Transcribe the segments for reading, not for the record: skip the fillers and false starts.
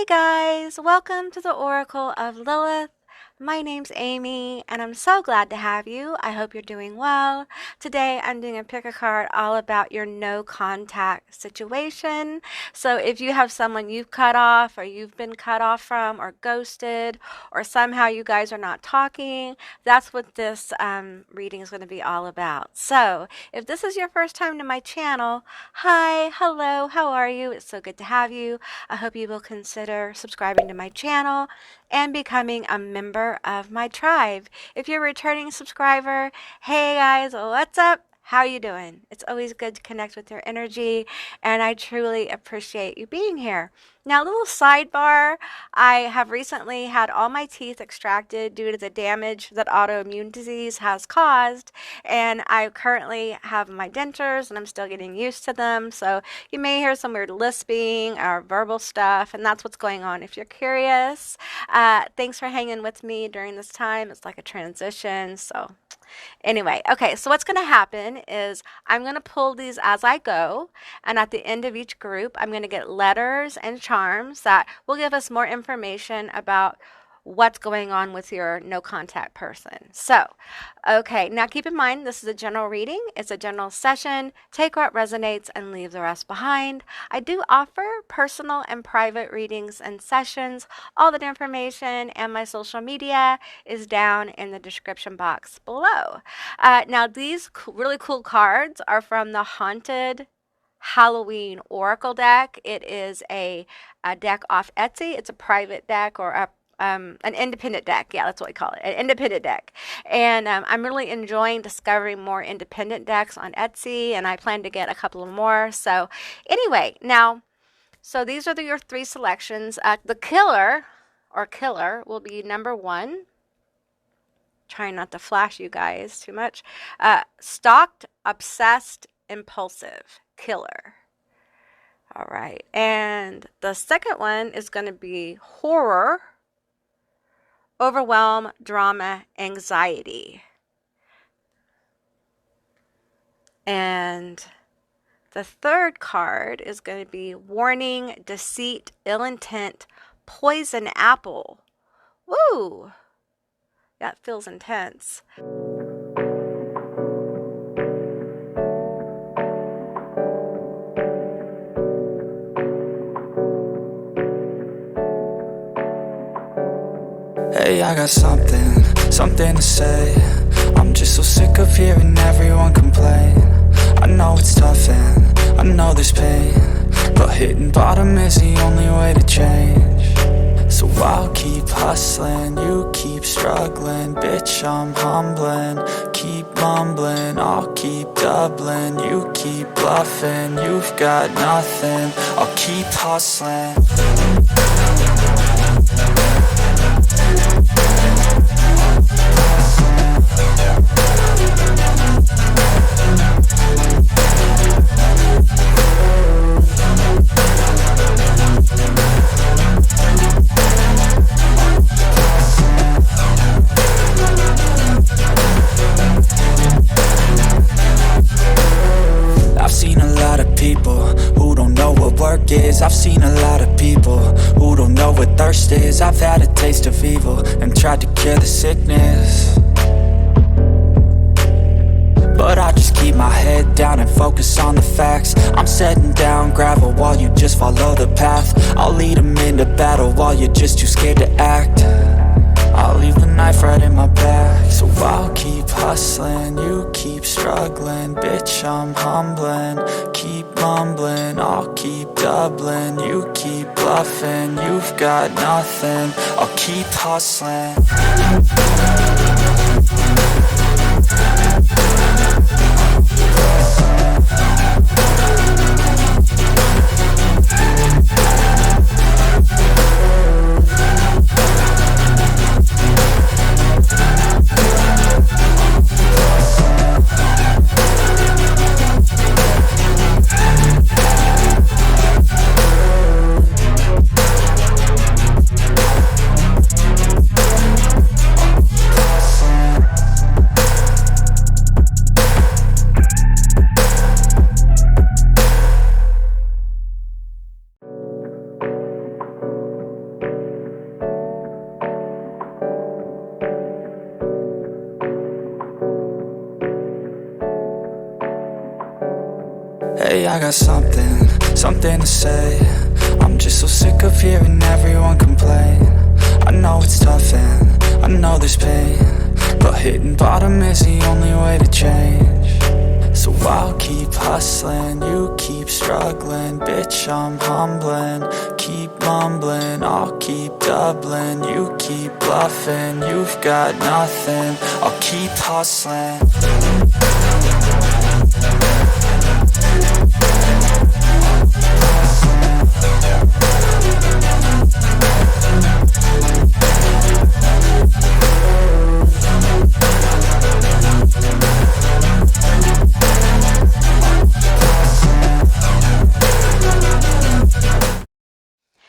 guys, welcome to the Oracle of Lilith. My name's Amy, and I'm so glad to have you. I hope you're doing well. Today, I'm doing a pick a card all about your no contact situation. So, if you have someone you've cut off, or you've been cut off from, or ghosted, or somehow you guys are not talking, that's what this reading is going to be all about. So, if this is your first time to my channel, hi, hello, how are you? It's so good to have you. I hope you will consider subscribing to my channel and becoming a member of my tribe. If you're a returning subscriber, hey guys, what's up? How you doing? It's always good to connect with your energy, and I truly appreciate you being here. Now, a little sidebar, I have recently had all my teeth extracted due to the damage that autoimmune disease has caused, and I currently have my dentures, and I'm still getting used to them, so you may hear some weird lisping or verbal stuff, and that's what's going on. If you're curious, thanks for hanging with me during this time. It's like a transition, so anyway, okay, so what's going to happen is I'm going to pull these as I go, and at the end of each group, I'm going to get letters and charms that will give us more information about what's going on with your no contact person. So, okay, now keep in mind this is a general reading. It's a general session. Take what resonates and leave the rest behind. I do offer personal and private readings and sessions. All that information and my social media is down in the description box below. Now, these really cool cards are from the Haunted Halloween Oracle deck. It is a deck off Etsy. It's a private deck or an independent deck. Yeah, that's what we call it, an independent deck. And I'm really enjoying discovering more independent decks on Etsy, and I plan to get a couple of more. So anyway, now, so these are your three selections. The killer will be number 1. Trying not to flash you guys too much. Stalked, obsessed, impulsive, killer. All right. And the second one is going to be horror, overwhelm, drama, anxiety. And the third card is going to be warning, deceit, ill intent, poison apple. Woo! That feels intense. Hey, I got something to say. I'm just so sick of hearing everyone complain. I know it's tough and I know there's pain, but hitting bottom is the only way to change. So I'll keep hustling, you keep struggling. Bitch, I'm humbling, keep mumbling. I'll keep doubling, you keep bluffing. You've got nothing, I'll keep hustling. I've seen a lot of people who don't know what thirst is. I've had a taste of evil and tried to cure the sickness, but I just keep my head down and focus on the facts. I'm setting down gravel while you just follow the path. I'll lead them into battle while you're just too scared to act. I'll leave the knife right in my back. So I'll keep hustling, you keep struggling. Bitch, I'm humbling, keep mumbling. I'll keep doubling, you keep bluffing. You've got nothing, I'll keep hustling. Hey, I got something to say. I'm just so sick of hearing everyone complain. I know it's tough and I know there's pain, but hitting bottom is the only way to change. So I'll keep hustling, you keep struggling. Bitch, I'm humbling, keep mumbling. I'll keep doubling, you keep bluffing. You've got nothing, I'll keep hustling.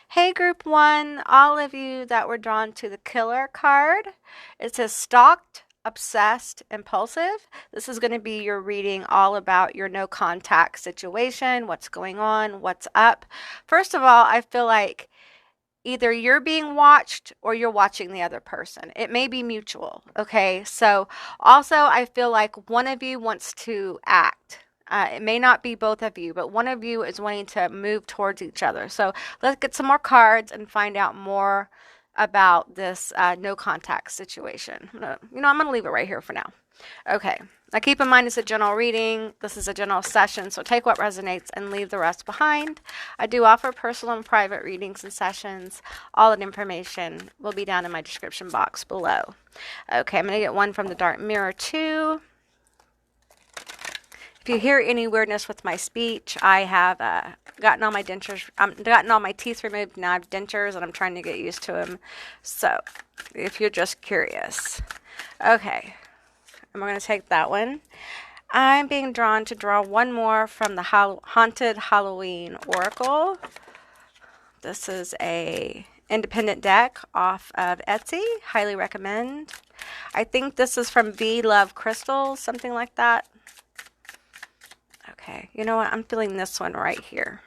Hey, Group 1, all of you that were drawn to the Killer card. It says stalked, obsessed, impulsive. This is going to be your reading all about your no contact situation, what's going on, what's up. First of all, I feel like either you're being watched or you're watching the other person. It may be mutual, okay? So also, I feel like one of you wants to act. It may not be both of you, but one of you is wanting to move towards each other. So let's get some more cards and find out more about this no contact situation. I'm going to leave it right here for now. Okay. Now keep in mind it's a general reading. This is a general session, so take what resonates and leave the rest behind. I do offer personal and private readings and sessions. All that information will be down in my description box below. Okay, I'm going to get one from the Dark Mirror too. If you hear any weirdness with my speech, I have gotten all my dentures, gotten all my teeth removed. Now I have dentures and I'm trying to get used to them. So, if you're just curious. Okay, I'm going to take that one. I'm being drawn to draw one more from the Haunted Halloween Oracle. This is a independent deck off of Etsy. Highly recommend. I think this is from V Love Crystals, something like that. Okay, you know what? I'm feeling this one right here.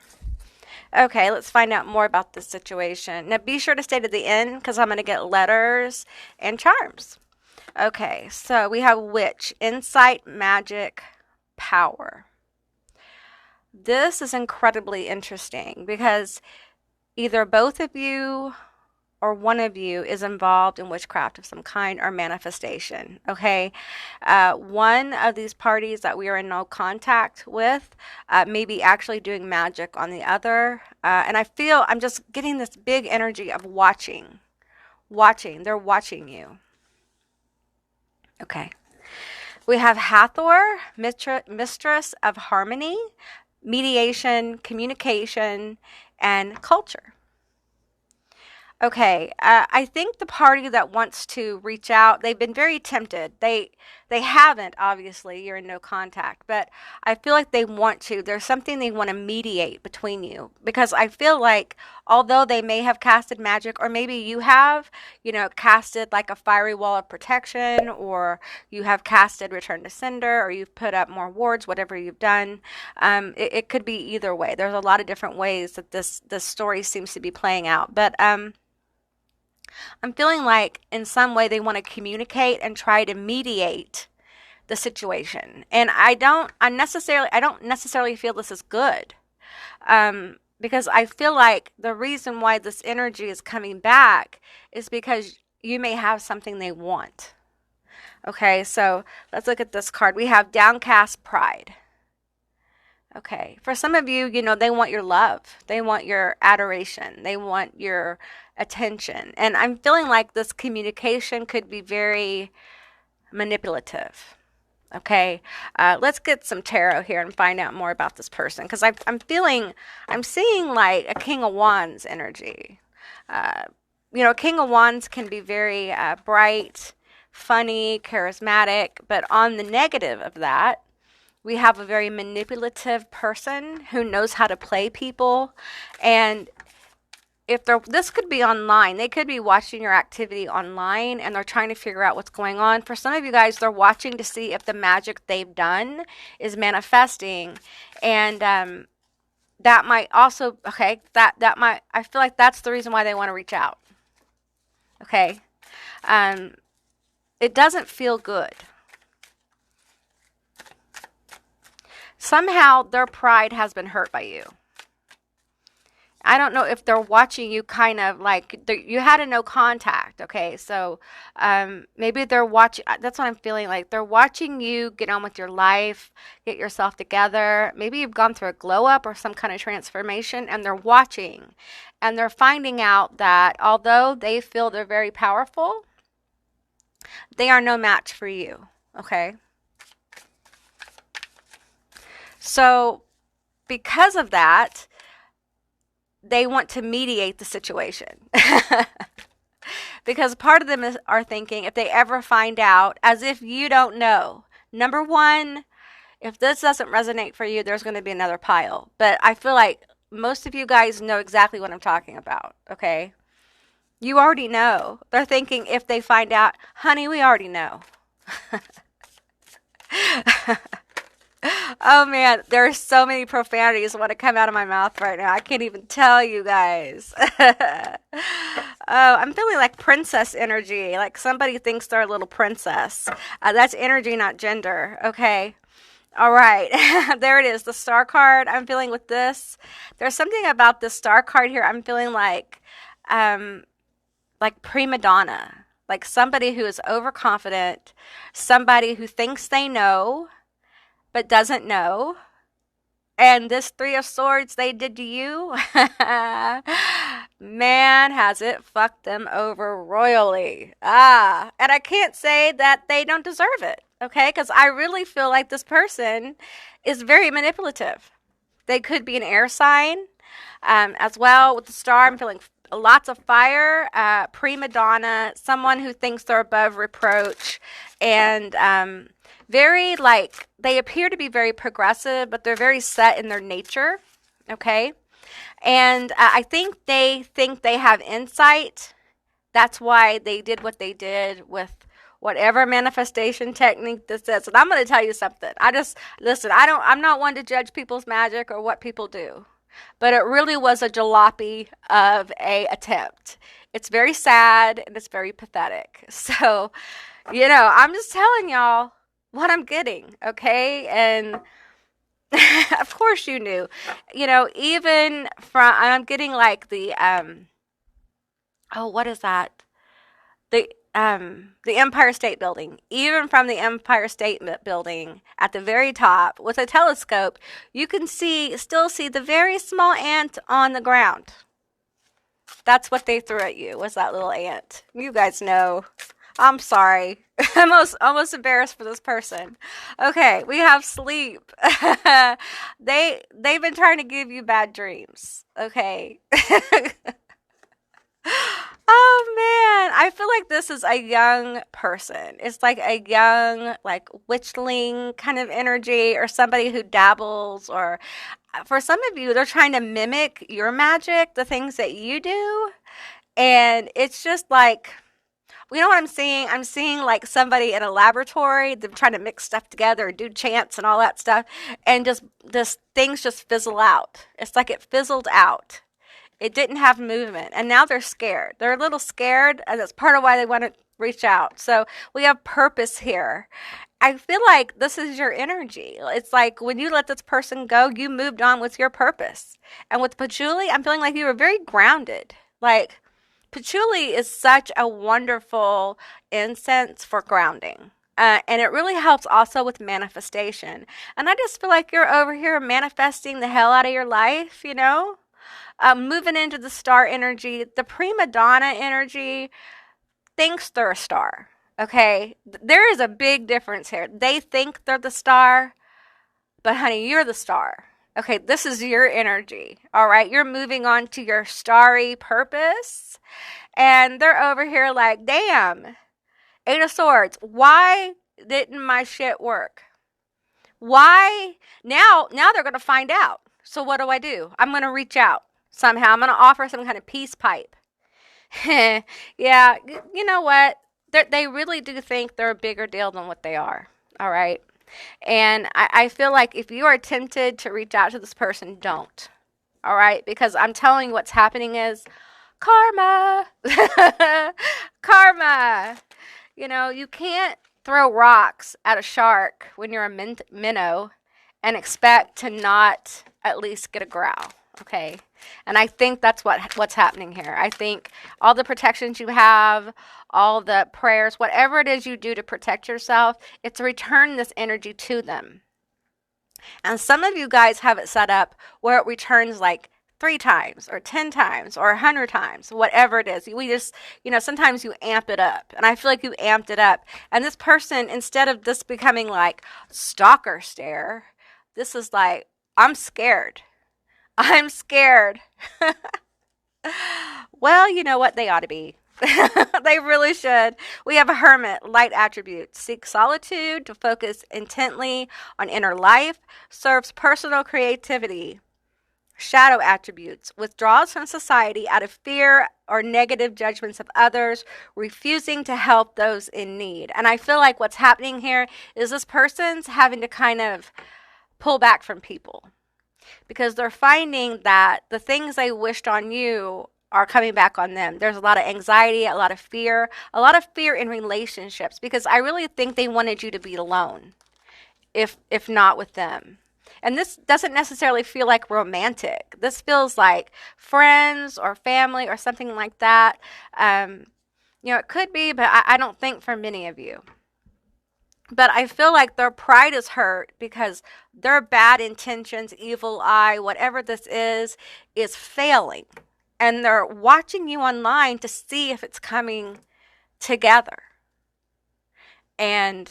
Okay, let's find out more about this situation. Now, be sure to stay to the end because I'm going to get letters and charms. Okay, so we have Witch, Insight, Magic, Power. This is incredibly interesting because either both of you or one of you is involved in witchcraft of some kind or manifestation, okay? One of these parties that we are in no contact with may be actually doing magic on the other. And I'm just getting this big energy of watching. They're watching you. Okay. We have Hathor, Mistress of Harmony, Mediation, Communication, and Culture. Okay, I think the party that wants to reach out, they've been very tempted. They haven't, obviously, you're in no contact, but I feel like they want to. There's something they want to mediate between you because I feel like although they may have casted magic or maybe you have, casted like a fiery wall of protection or you have casted return to sender or you've put up more wards, whatever you've done, it could be either way. There's a lot of different ways that this story seems to be playing out, but I'm feeling like in some way they want to communicate and try to mediate the situation. And I don't necessarily feel this is good. Because I feel like the reason why this energy is coming back is because you may have something they want. Okay, so let's look at this card. We have Downcast Pride. Okay, for some of you, they want your love. They want your adoration. They want your attention. And I'm feeling like this communication could be very manipulative. Okay, let's get some tarot here and find out more about this person because I'm seeing like a King of Wands energy. King of Wands can be very bright, funny, charismatic, but on the negative of that, we have a very manipulative person who knows how to play people. And this could be online. They could be watching your activity online and they're trying to figure out what's going on. For some of you guys, they're watching to see if the magic they've done is manifesting. And that might also, that might, I feel like that's the reason why they want to reach out. Okay. It doesn't feel good. somehow their pride has been hurt by you. I don't know if they're watching you kind of like you had a no contact. Okay. So maybe they're watching. That's what I'm feeling like. They're watching you get on with your life, get yourself together. Maybe you've gone through a glow up or some kind of transformation, and they're watching and they're finding out that although they feel they're very powerful, they are no match for you. Okay. So because of that, they want to mediate the situation. Because part of them are thinking if they ever find out, as if you don't know. Number one, if this doesn't resonate for you, there's going to be another pile. But I feel like most of you guys know exactly what I'm talking about, okay? You already know. They're thinking if they find out, honey, we already know. Oh man, there are so many profanities that want to come out of my mouth right now. I can't even tell you guys. Oh, I'm feeling like princess energy. Like somebody thinks they're a little princess. That's energy, not gender. Okay. All right. There it is. The star card I'm feeling with this. There's something about the star card here. I'm feeling like prima donna, like somebody who is overconfident, somebody who thinks they know but doesn't know. And this Three of Swords they did to you, man, has it fucked them over royally. And I can't say that they don't deserve it, okay? Because I really feel like this person is very manipulative. They could be an air sign as well. With the star, I'm feeling lots of fire, prima donna, someone who thinks they're above reproach, and very like they appear to be very progressive, but they're very set in their nature. Okay. And I think they have insight. That's why they did what they did with whatever manifestation technique this is. And I'm going to tell you something. Listen, I'm not one to judge people's magic or what people do, but it really was a jalopy of a attempt. It's very sad and it's very pathetic. So, I'm just telling y'all what I'm getting, okay? And of course you knew. Even I'm getting like the what is that? The Empire State Building. Even from the Empire State Building at the very top with a telescope, you can still see the very small ant on the ground. That's what they threw at you, was that little ant. You guys know. I'm sorry. I'm almost embarrassed for this person. Okay, we have sleep. They've been trying to give you bad dreams. Okay. Oh man, I feel like this is a young person. It's like a young, like witchling kind of energy, or somebody who dabbles, or for some of you, they're trying to mimic your magic, the things that you do. And it's just like, you know what I'm seeing? I'm seeing like somebody in a laboratory, them trying to mix stuff together, do chants and all that stuff, and just this things just fizzle out. It's like it fizzled out. It didn't have movement, and now they're scared. They're a little scared, and that's part of why they want to reach out. So we have purpose here. I feel like this is your energy. It's like when you let this person go, you moved on with your purpose. And with patchouli, I'm feeling like you were very grounded. Like patchouli is such a wonderful incense for grounding. And it really helps also with manifestation. And I just feel like you're over here manifesting the hell out of your life, moving into the star energy. The prima donna energy thinks they're a star. Okay, there is a big difference here. They think they're the star, but honey, you're the star. Okay, this is your energy. All right, you're moving on to your starry purpose, and they're over here like, damn, Eight of Swords. Why didn't my shit work? Why now? Now they're gonna find out. So what do? I'm gonna reach out somehow. I'm gonna offer some kind of peace pipe. Yeah, you know what? They really do think they're a bigger deal than what they are. All right. And I feel like if you are tempted to reach out to this person, don't. All right. Because I'm telling you what's happening is karma. Karma. You can't throw rocks at a shark when you're a minnow and expect to not at least get a growl. Okay. And I think that's what's happening here. I think all the protections you have, all the prayers, whatever it is you do to protect yourself, it's to return this energy to them. And some of you guys have it set up where it returns like 3 times or 10 times or 100 times, whatever it is. We just, sometimes you amp it up. And I feel like you amped it up. And this person, instead of this becoming like stalker stare, this is like, I'm scared. I'm scared. Well, you know what? They ought to be. They really should. We have a hermit, light attributes. Seek solitude to focus intently on inner life. Serves personal creativity. Shadow attributes. Withdraws from society out of fear or negative judgments of others. Refusing to help those in need. And I feel like what's happening here is this person's having to kind of pull back from people, because they're finding that the things they wished on you are coming back on them. There's a lot of anxiety, a lot of fear in relationships, because I really think they wanted you to be alone, if not with them. And this doesn't necessarily feel like romantic. This feels like friends or family or something like that. It could be, but I don't think for many of you. But I feel like their pride is hurt because their bad intentions, evil eye, whatever this is failing. And they're watching you online to see if it's coming together. And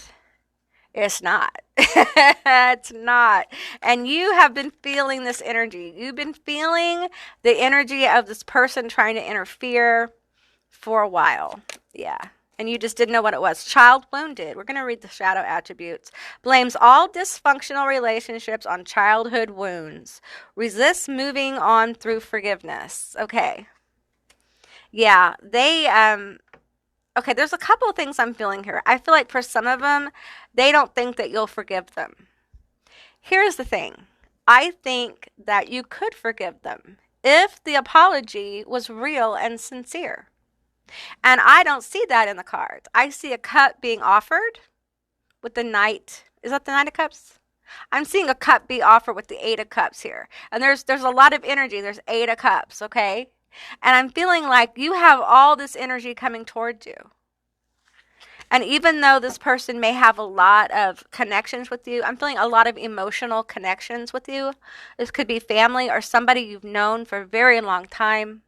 it's not. It's not. And you have been feeling this energy. You've been feeling the energy of this person trying to interfere for a while. Yeah. And you just didn't know what it was. Child wounded. We're going to read the shadow attributes. Blames all dysfunctional relationships on childhood wounds. Resists moving on through forgiveness. Okay. Yeah, okay, there's a couple of things I'm feeling here. I feel like for some of them, they don't think that you'll forgive them. Here's the thing. I think that you could forgive them if the apology was real and sincere. And I don't see that in the cards. I see a cup being offered with the Knight. Is that the Knight of Cups? I'm seeing a cup be offered with the Eight of Cups here. And there's a lot of energy. There's Eight of Cups, okay? And I'm feeling like you have all this energy coming towards you. And even though this person may have a lot of connections with you, I'm feeling a lot of emotional connections with you. This could be family or somebody you've known for a very long time.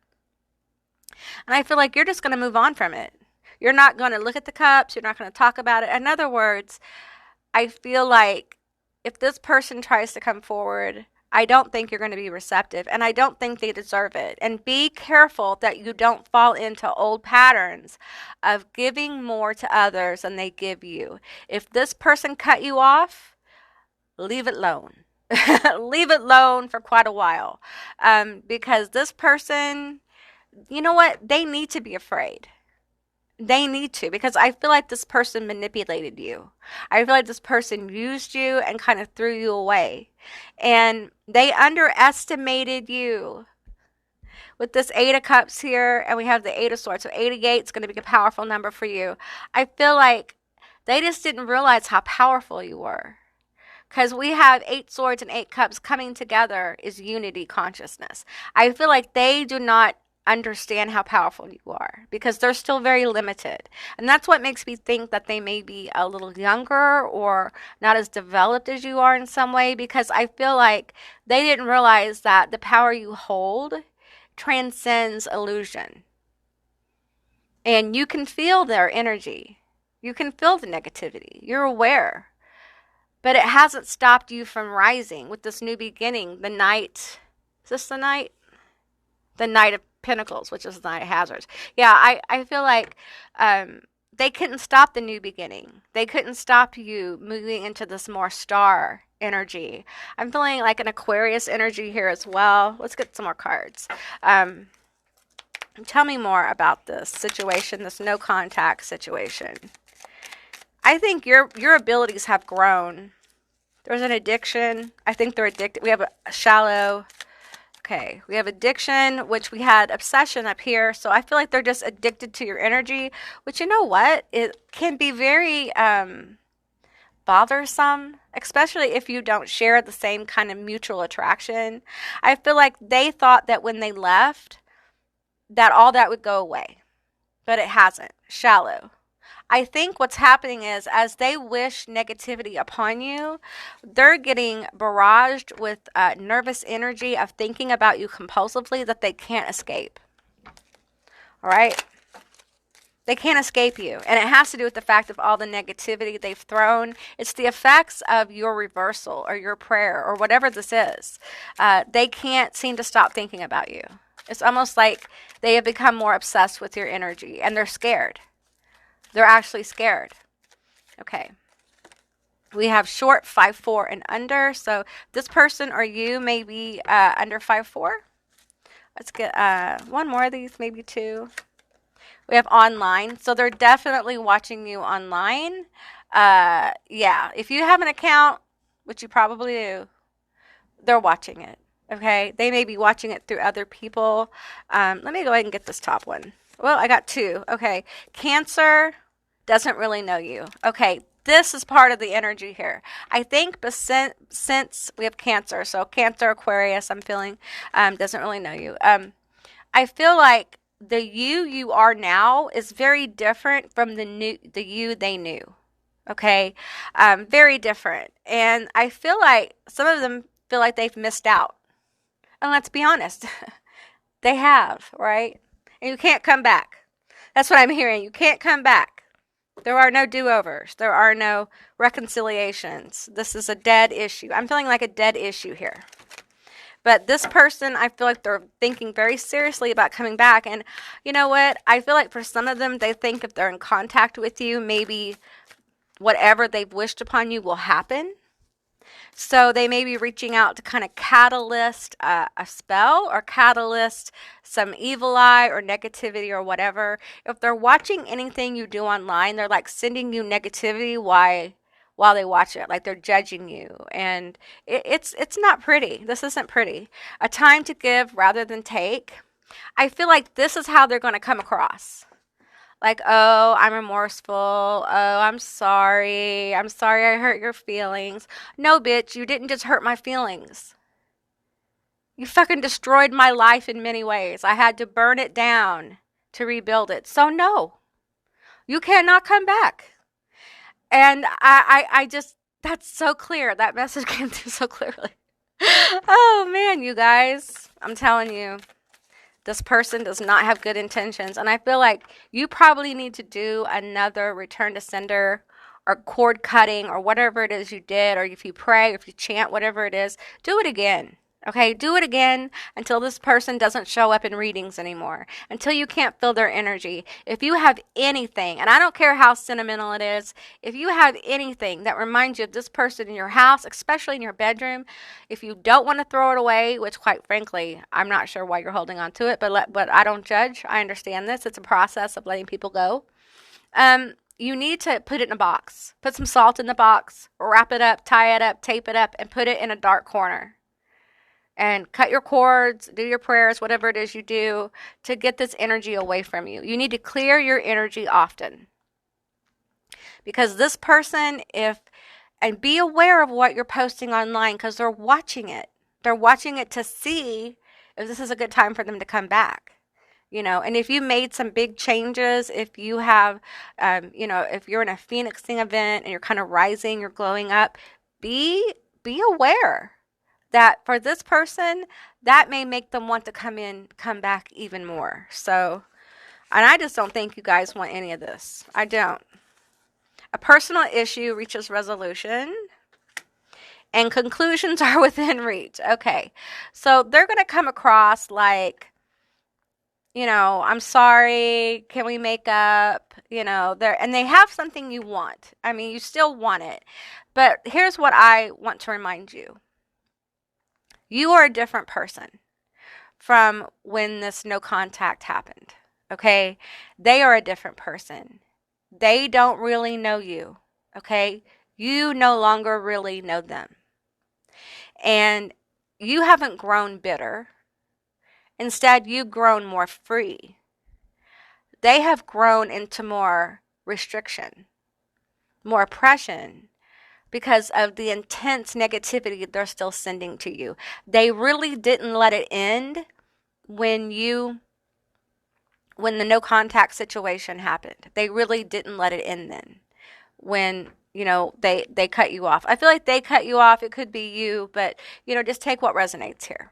And I feel like you're just going to move on from it. You're not going to look at the cups. You're not going to talk about it. In other words, I feel like if this person tries to come forward, I don't think you're going to be receptive. And I don't think they deserve it. And be careful that you don't fall into old patterns of giving more to others than they give you. If this person cut you off, leave it alone. Leave it alone for quite a while. Because this person, you know what? They need to be afraid. They need to, because I feel like this person manipulated you. I feel like this person used you and kind of threw you away. And they underestimated you. With this Eight of Cups here, and we have the Eight of Swords. So 88 is going to be a powerful number for you. I feel like they just didn't realize how powerful you were. Because we have 8 swords and 8 cups coming together is unity consciousness. I feel like they do not understand how powerful you are because they're still very limited. And that's what makes me think that they may be a little younger or not as developed as you are in some way, because I feel like they didn't realize that the power you hold transcends illusion. And you can feel their energy. You can feel the negativity. You're aware. But it hasn't stopped you from rising with this new beginning. The Knight. Is this the Knight? The Knight of Pentacles, which is the Knight of Hazards. Yeah, I feel like they couldn't stop the new beginning. They couldn't stop you moving into this more star energy. I'm feeling like an Aquarius energy here as well. Let's get some more cards. Tell me more about this situation, this no contact situation. I think your abilities have grown. There's an addiction. I think they're addicted. We have a shallow. Okay, we have addiction, which we had obsession up here. So I feel like they're just addicted to your energy, which, you know what? It can be very bothersome, especially if you don't share the same kind of mutual attraction. I feel like they thought that when they left, that all that would go away, but it hasn't. Shallow. I think what's happening is as they wish negativity upon you, they're getting barraged with nervous energy of thinking about you compulsively that they can't escape. All right? They can't escape you. And it has to do with the fact of all the negativity they've thrown. It's the effects of your reversal or your prayer or whatever this is. They can't seem to stop thinking about you. It's almost like they have become more obsessed with your energy and they're scared. They're actually scared. Okay. We have short 5'4" and under. So this person or you may be under 5'4". Let's get one more of these, maybe two. We have online. So they're definitely watching you online. Yeah. If you have an account, which you probably do, they're watching it. Okay. They may be watching it through other people. Let me go ahead and get this top one. Well, I got two. Okay. Cancer doesn't really know you. Okay. This is part of the energy here. I think since we have Cancer, so Cancer, Aquarius, I'm feeling, doesn't really know you. I feel like the you are now is very different from the you they knew. Okay. Very different. And I feel like some of them feel like they've missed out. And let's be honest, they have, right? And you can't come back. That's what I'm hearing. You can't come back. There are no do-overs. There are no reconciliations. This is a dead issue. I'm feeling like a dead issue here. But this person, I feel like they're thinking very seriously about coming back. And you know what? I feel like for some of them, they think if they're in contact with you, maybe whatever they've wished upon you will happen. So they may be reaching out to kind of catalyst a spell or catalyst some evil eye or negativity or whatever. If they're watching anything you do online, they're like sending you negativity while they watch it, like they're judging you. And it's not pretty. This isn't pretty. A time to give rather than take. I feel like this is how they're going to come across. Like, oh, I'm remorseful. Oh, I'm sorry. I'm sorry I hurt your feelings. No, bitch, you didn't just hurt my feelings. You fucking destroyed my life in many ways. I had to burn it down to rebuild it. So no, you cannot come back. And I just, that's so clear. That message came through so clearly. Oh man, you guys, I'm telling you. This person does not have good intentions. And I feel like you probably need to do another return to sender or cord cutting or whatever it is you did. Or if you pray, or if you chant, whatever it is, do it again. Okay, do it again until this person doesn't show up in readings anymore, until you can't feel their energy. If you have anything, and I don't care how sentimental it is, if you have anything that reminds you of this person in your house, especially in your bedroom, if you don't want to throw it away, which quite frankly, I'm not sure why you're holding on to it, but I don't judge. I understand this. It's a process of letting people go. You need to put it in a box. Put some salt in the box, wrap it up, tie it up, tape it up, and put it in a dark corner. And cut your cords, do your prayers, whatever it is you do to get this energy away from you. You need to clear your energy often. Because this person, and be aware of what you're posting online because they're watching it. They're watching it to see if this is a good time for them to come back. You know, and if you made some big changes, if you have, if you're in a phoenixing event and you're kind of rising, you're glowing up, be aware that for this person, that may make them want to come back even more. So, and I just don't think you guys want any of this. I don't. A personal issue reaches resolution and conclusions are within reach. Okay. So they're going to come across like, I'm sorry, can we make up? And they have something you want. I mean, you still want it. But here's what I want to remind you. You are a different person from when this no contact happened, okay? They are a different person. They don't really know you, okay? You no longer really know them. And you haven't grown bitter. Instead, you've grown more free. They have grown into more restriction, more oppression, because of the intense negativity they're still sending to you. They really didn't let it end when the no contact situation happened. They really didn't let it end then. When, they cut you off. I feel like they cut you off. It could be you, but just take what resonates here.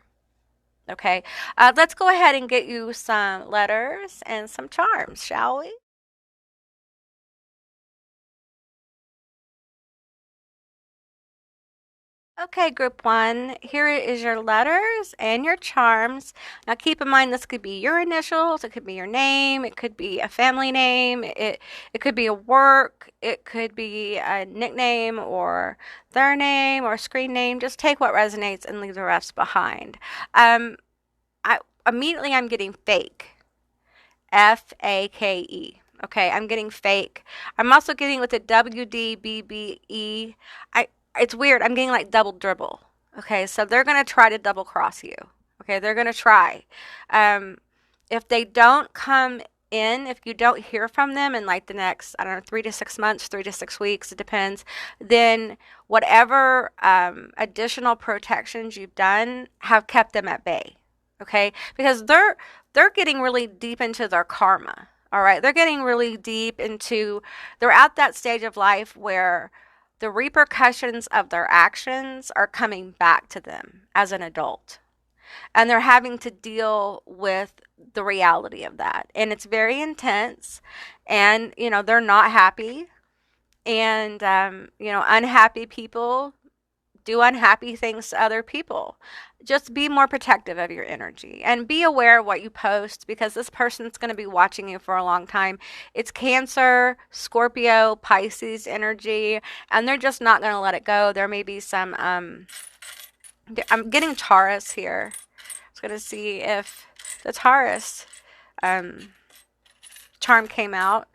Okay. Let's go ahead and get you some letters and some charms, shall we? Okay, group one, here is your letters and your charms. Now keep in mind this could be your initials, it could be your name, it could be a family name, it could be a work, it could be a nickname or their name or screen name. Just take what resonates and leave the rest behind. I'm getting fake. Fake. Okay, I'm getting fake. I'm also getting with the WDBBE. It's weird. I'm getting like double dribble. Okay, so they're gonna try to double cross you. Okay, they're gonna try. Um, if they don't come in, if you don't hear from them in like the next, I don't know, 3 to 6 months, 3 to 6 weeks, it depends, then whatever additional protections you've done have kept them at bay. Okay, because they're getting really deep into their karma. All right, they're getting really deep into, they're at that stage of life where the repercussions of their actions are coming back to them as an adult. And they're having to deal with the reality of that. And it's very intense. And, they're not happy. And, unhappy people do unhappy things to other people. Just be more protective of your energy and be aware of what you post, because this person's going to be watching you for a long time. It's Cancer, Scorpio, Pisces energy, and they're just not going to let it go. There may be some, I'm getting Taurus here. I was going to see if the Taurus charm came out.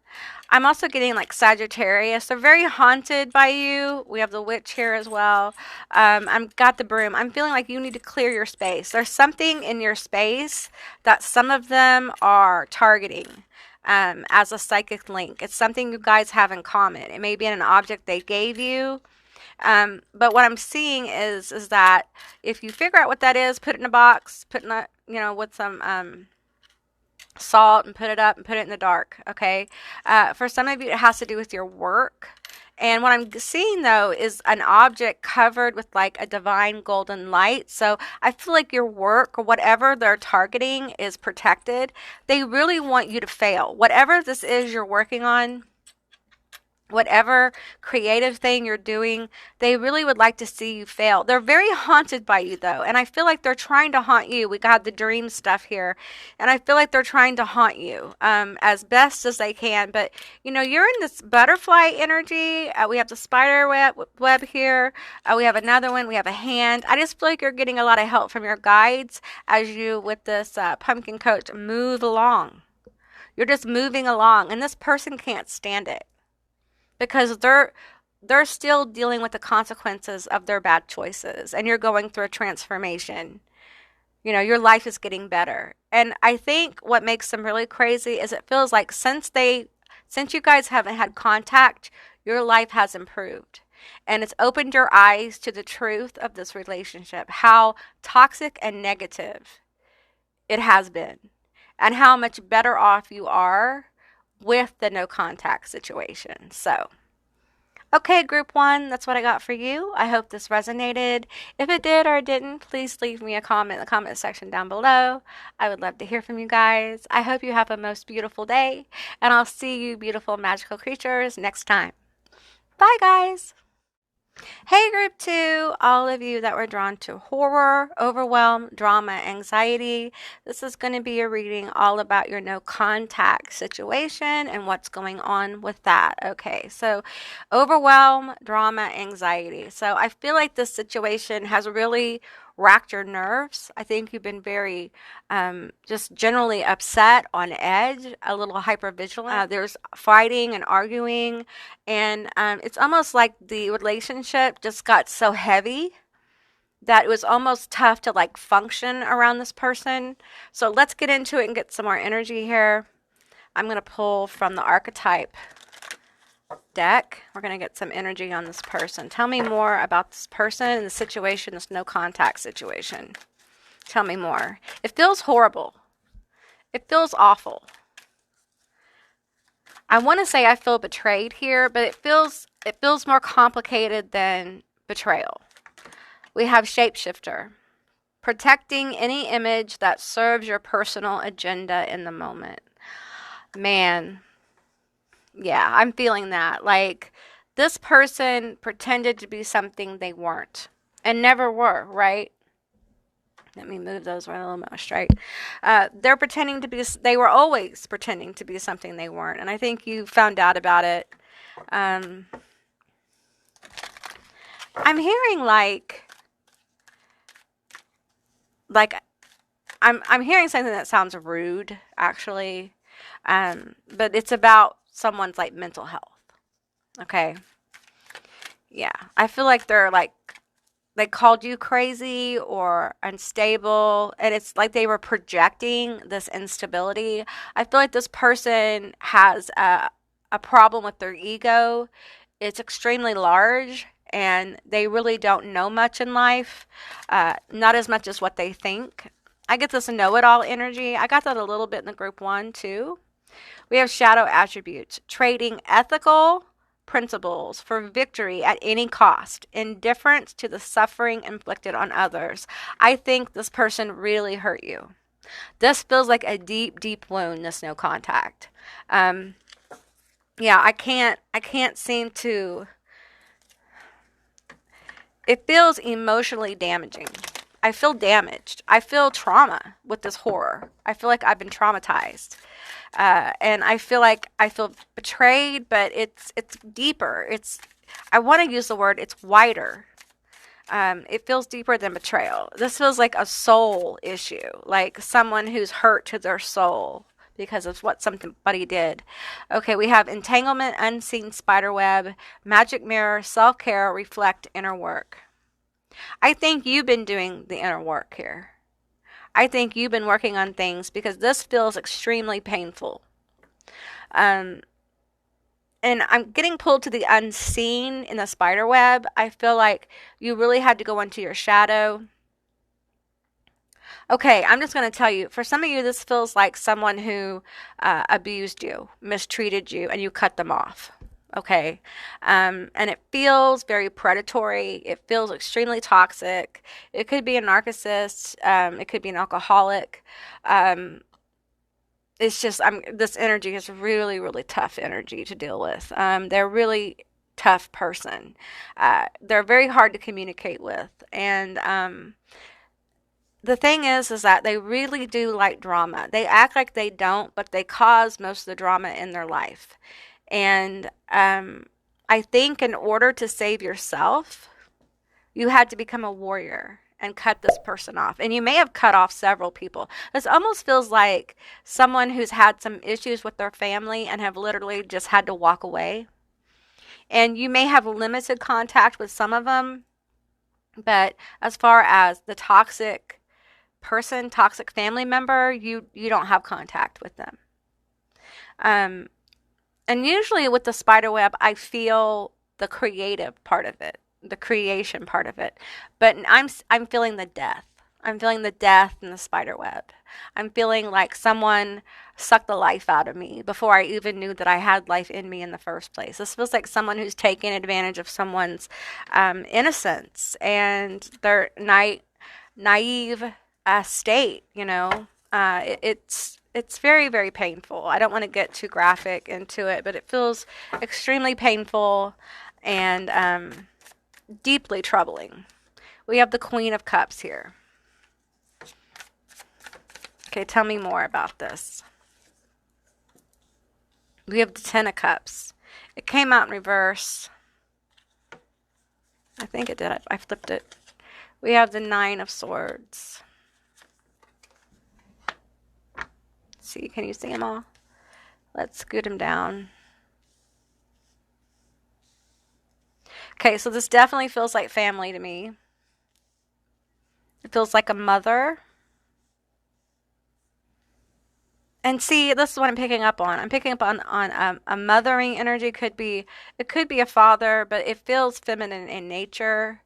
I'm also getting like Sagittarius. They're very haunted by you. We have the witch here as well. I've got the broom. I'm feeling like you need to clear your space. There's something in your space that some of them are targeting as a psychic link. It's something you guys have in common. It may be in an object they gave you. But what I'm seeing is that if you figure out what that is, put it in a box, put in a, with some salt and put it up and put it in the dark. Okay. For some of you, it has to do with your work. And what I'm seeing though is an object covered with like a divine golden light. So I feel like your work or whatever they're targeting is protected. They really want you to fail. Whatever this is you're working on, whatever creative thing you're doing, they really would like to see you fail. They're very haunted by you though, and I feel like they're trying to haunt you. We got the dream stuff here, and I feel like they're trying to haunt you as best as they can. But you're in this butterfly energy. We have the spider web here. We have another one. We have a hand. I just feel like you're getting a lot of help from your guides as you, with this pumpkin coach, move along. You're just moving along, and this person can't stand it, because they're still dealing with the consequences of their bad choices, and you're going through a transformation. Your life is getting better. And I think what makes them really crazy is it feels like since you guys haven't had contact, your life has improved. And it's opened your eyes to the truth of this relationship, how toxic and negative it has been, and how much better off you are with the no contact situation. So, okay, group one, that's what I got for you. I hope this resonated. If it did or it didn't, please leave me a comment in the comment section down below. I would love to hear from you guys. I hope you have a most beautiful day, and I'll see you beautiful magical creatures next time. Bye, guys. Hey, group two, all of you that were drawn to horror, overwhelm, drama, anxiety. This is going to be a reading all about your no contact situation and what's going on with that. Okay, so overwhelm, drama, anxiety. So I feel like this situation has really racked your nerves. I think you've been very just generally upset, on edge, a little hypervigilant. There's fighting and arguing, and it's almost like the relationship just got so heavy that it was almost tough to like function around this person. So let's get into it and get some more energy here. I'm going to pull from the archetype deck. We're going to get some energy on this person. Tell me more about this person and the situation, this no contact situation. Tell me more. It feels horrible. It feels awful. I want to say I feel betrayed here, but it feels more complicated than betrayal. We have shapeshifter. Protecting any image that serves your personal agenda in the moment. Man, yeah, I'm feeling that. Like, this person pretended to be something they weren't and never were, right? Let me move those right a little more straight. They're pretending to be, they were always pretending to be something they weren't. And I think you found out about it. I'm hearing like I'm hearing something that sounds rude, actually. But it's about someone's like mental health. Okay. Yeah. I feel like they called you crazy or unstable, and it's like they were projecting this instability. I feel like this person has a problem with their ego. It's extremely large, and they really don't know much in life, not as much as what they think. I get this know-it-all energy. I got that a little bit in the group one too. We have shadow attributes, trading ethical principles for victory at any cost, indifference to the suffering inflicted on others. I think this person really hurt you. This feels like a deep, deep wound, this no contact. Yeah, I can't seem to, it feels emotionally damaging. I feel damaged. I feel trauma with this horror. I feel like I've been traumatized. And I feel like I feel betrayed, but it's deeper. I want to use the word, it's wider. It feels deeper than betrayal. This feels like a soul issue, like someone who's hurt to their soul because of what somebody did. Okay, we have entanglement, unseen spiderweb, magic mirror, self-care, reflect, inner work. I think you've been doing the inner work here. I think you've been working on things because this feels extremely painful. And I'm getting pulled to the unseen in the spider web. I feel like you really had to go into your shadow. Okay, I'm just going to tell you, for some of you, this feels like someone who abused you, mistreated you, and you cut them off. Okay. And it feels very predatory. It feels extremely toxic. It could be a narcissist. It could be an alcoholic. It's just, this energy is really, really tough energy to deal with. They're really tough person. They're very hard to communicate with. And, the thing is that they really do like drama. They act like they don't, but they cause most of the drama in their life. And I think in order to save yourself, you had to become a warrior and cut this person off. And you may have cut off several people. This almost feels like someone who's had some issues with their family and have literally just had to walk away. And you may have limited contact with some of them, but as far as the toxic person, toxic family member, you don't have contact with them. And usually with the spider web, I feel the creative part of it, the creation part of it. But I'm feeling the death. I'm feeling the death in the spider web. I'm feeling like someone sucked the life out of me before I even knew that I had life in me in the first place. This feels like someone who's taking advantage of someone's innocence and their naive state, you know. It's very, very painful. I don't want to get too graphic into it, but it feels extremely painful and deeply troubling. We have the Queen of Cups here. Okay, tell me more about this. We have the Ten of Cups. It came out in reverse. I think it did. I flipped it. We have the Nine of Swords. See, can you see them all? Let's scoot them down. Okay, so this definitely feels like family to me. It feels like a mother. And see, this is what I'm picking up on. I'm picking up on a mothering energy. It could be a father, but it feels feminine in nature.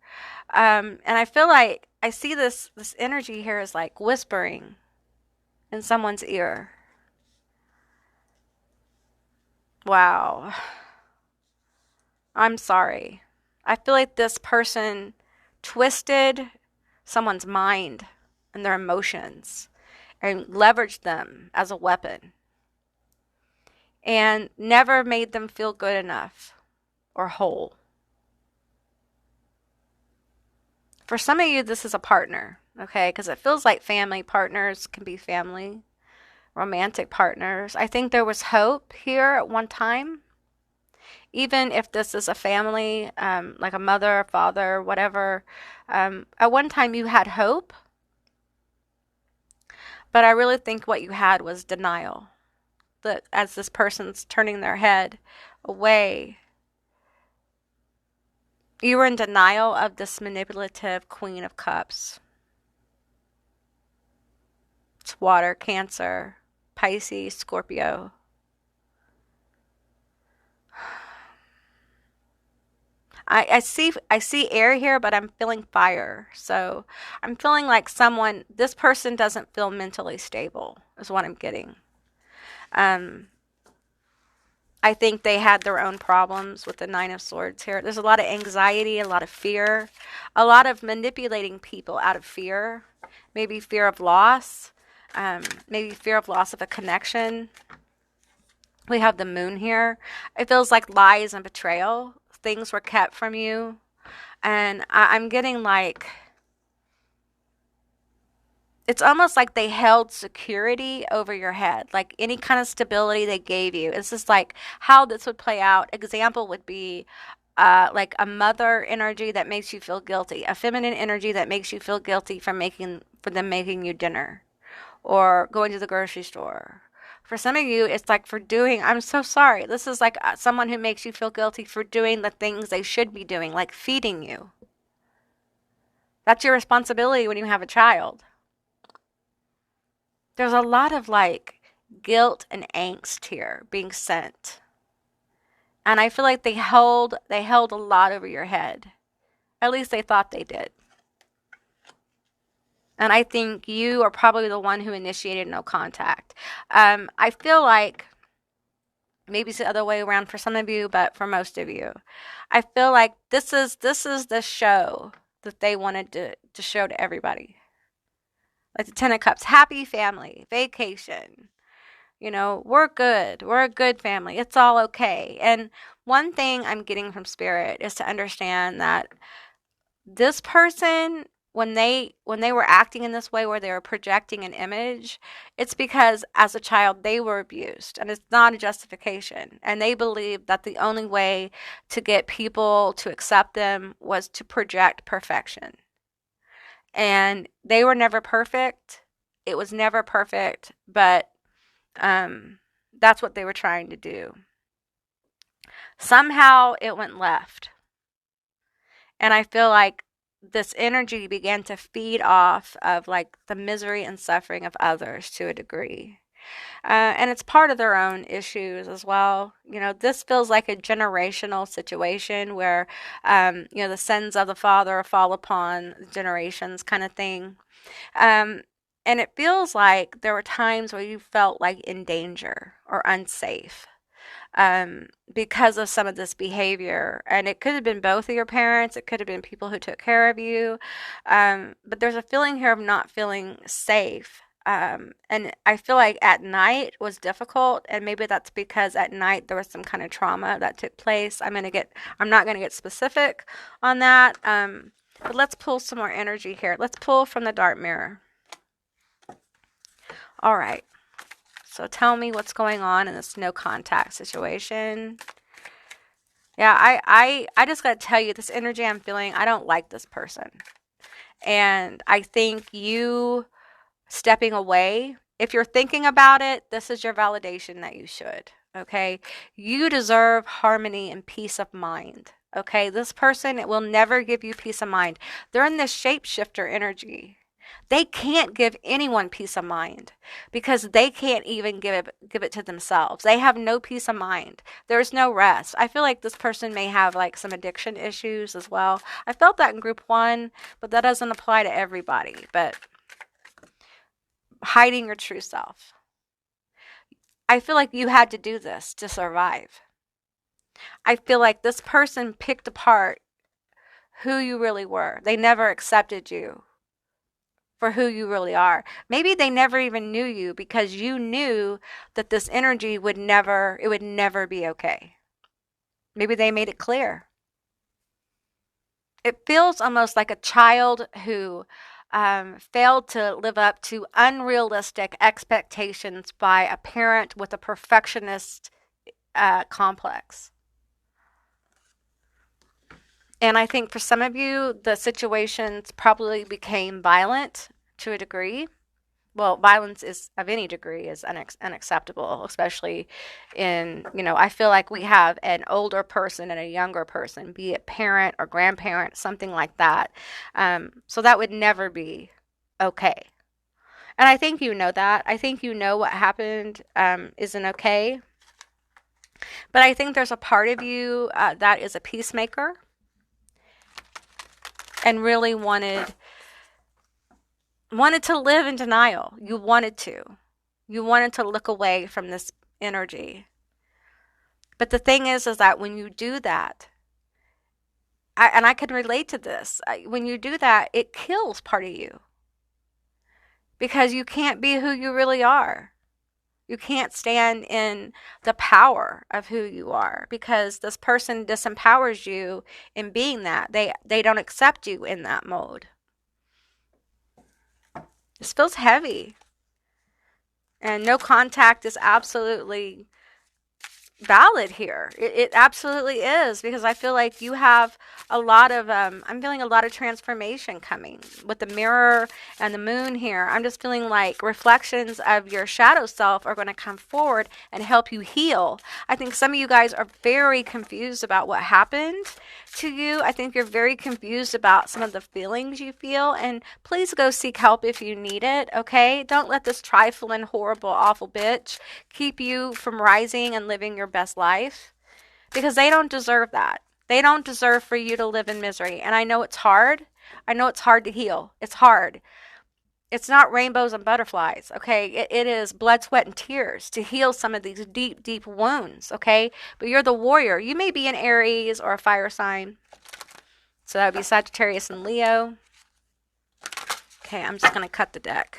And I feel like I see this energy here is like whispering in someone's ear. Wow. I'm sorry. I feel like this person twisted someone's mind and their emotions and leveraged them as a weapon and never made them feel good enough or whole. For some of you, this is a partner, okay? Because it feels like family partners can be family, romantic partners. I think there was hope here at one time. Even if this is a family, like a mother, father, whatever, at one time you had hope, but I really think what you had was denial. That as this person's turning their head away, you were in denial of this manipulative Queen of Cups. It's water, Cancer, Pisces, Scorpio. I see air here, but I'm feeling fire. So I'm feeling like this person doesn't feel mentally stable, is what I'm getting. Um, I think they had their own problems with the Nine of Swords here. There's a lot of anxiety, a lot of fear, a lot of manipulating people out of fear, maybe fear of loss, maybe fear of loss of a connection. We have the moon here. It feels like lies and betrayal. Things were kept from you. And I'm getting like, it's almost like they held security over your head. Like any kind of stability they gave you. It's just like how this would play out. Example would be like a mother energy that makes you feel guilty. A feminine energy that makes you feel guilty for them making you dinner or going to the grocery store. For some of you, it's like I'm so sorry. This is like someone who makes you feel guilty for doing the things they should be doing, like feeding you. That's your responsibility when you have a child. There's a lot of like guilt and angst here being sent. And I feel like they held a lot over your head. At least they thought they did. And I think you are probably the one who initiated no contact. I feel like maybe it's the other way around for some of you, but for most of you, I feel like this is the show that they wanted to show to everybody. Like the Ten of Cups, happy family, vacation. You know, we're good. We're a good family. It's all okay. And one thing I'm getting from Spirit is to understand that this person, when they were acting in this way where they were projecting an image, it's because as a child they were abused, and it's not a justification. And they believed that the only way to get people to accept them was to project perfection. And they were never perfect. It was never perfect, but that's what they were trying to do. Somehow it went left. And I feel like this energy began to feed off of like the misery and suffering of others to a degree. And it's part of their own issues as well. You know, this feels like a generational situation where, the sins of the father fall upon generations kind of thing. Um, and it feels like there were times where you felt like in danger or unsafe because of some of this behavior. And it could have been both of your parents, it could have been people who took care of you. But there's a feeling here of not feeling safe. And I feel like at night was difficult, and maybe that's because at night there was some kind of trauma that took place. I'm not gonna get specific on that. But let's pull some more energy here. Let's pull from the dark mirror. All right. So tell me what's going on in this no contact situation. Yeah, I just got to tell you, this energy I'm feeling, I don't like this person. And I think you stepping away, if you're thinking about it, this is your validation that you should. Okay? You deserve harmony and peace of mind. Okay? This person, it will never give you peace of mind. They're in this shapeshifter energy. They can't give anyone peace of mind because they can't even give it to themselves. They have no peace of mind. There's no rest. I feel like this person may have like some addiction issues as well. I felt that in group 1, but that doesn't apply to everybody. But hiding your true self. I feel like you had to do this to survive. I feel like this person picked apart who you really were. They never accepted you for who you really are. Maybe they never even knew you because you knew that this energy would never be okay. Maybe they made it clear. It feels almost like a child who failed to live up to unrealistic expectations by a parent with a perfectionist complex. And I think for some of you, the situations probably became violent to a degree. Well, violence is of any degree is unacceptable, especially in, I feel like we have an older person and a younger person, be it parent or grandparent, something like that. So that would never be okay. And I think you know that. I think you know what happened isn't okay. But I think there's a part of you that is a peacemaker and really wanted to live in denial. You wanted to look away from this energy. But the thing is that when you do that, and I can relate to this, when you do that, it kills part of you because you can't be who you really are. You can't stand in the power of who you are because this person disempowers you in being that. They don't accept you in that mode. This feels heavy. And no contact is absolutely valid here. It absolutely is because I feel like you have a lot of, I'm feeling a lot of transformation coming with the mirror and the moon here. I'm just feeling like reflections of your shadow self are going to come forward and help you heal. I think some of you guys are very confused about what happened to you. I think you're very confused about some of the feelings you feel, and please go seek help if you need it, okay? Don't let this trifling, horrible, awful bitch keep you from rising and living your best life because they don't deserve that. They don't deserve for you to live in misery. And I know it's hard. I know it's hard to heal. It's hard. It's not rainbows and butterflies, okay? It is blood, sweat, and tears to heal some of these deep, deep wounds, okay? But you're the warrior. You may be an Aries or a fire sign. So that would be Sagittarius and Leo. Okay, I'm just going to cut the deck.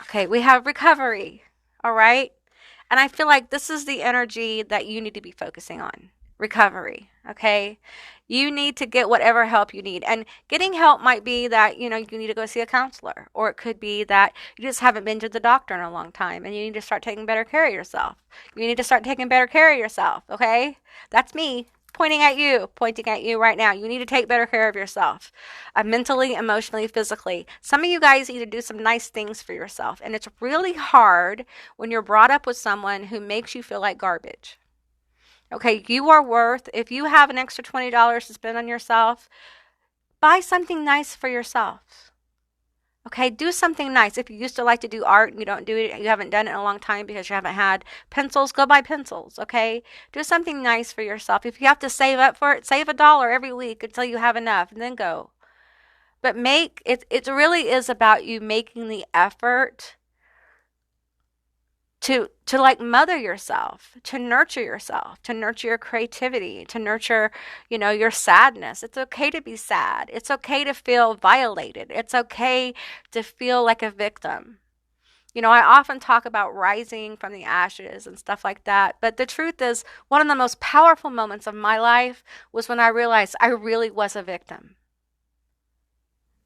Okay, we have recovery, all right? And I feel like this is the energy that you need to be focusing on. Recovery, okay? You need to get whatever help you need. And getting help might be that, you need to go see a counselor. Or it could be that you just haven't been to the doctor in a long time and you need to start taking better care of yourself. You need to start taking better care of yourself, okay? That's me pointing at you right now. You need to take better care of yourself, mentally, emotionally, physically. Some of you guys need to do some nice things for yourself. And it's really hard when you're brought up with someone who makes you feel like garbage. Okay, you are worth, if you have an extra $20 to spend on yourself, buy something nice for yourself. Okay, do something nice. If you used to like to do art and you don't do it, you haven't done it in a long time because you haven't had pencils, go buy pencils, okay? Do something nice for yourself. If you have to save up for it, save $1 every week until you have enough and then go. But it really is about you making the effort to like mother yourself, to nurture your creativity, to nurture, your sadness. It's okay to be sad. It's okay to feel violated. It's okay to feel like a victim. I often talk about rising from the ashes and stuff like that. But the truth is, one of the most powerful moments of my life was when I realized I really was a victim.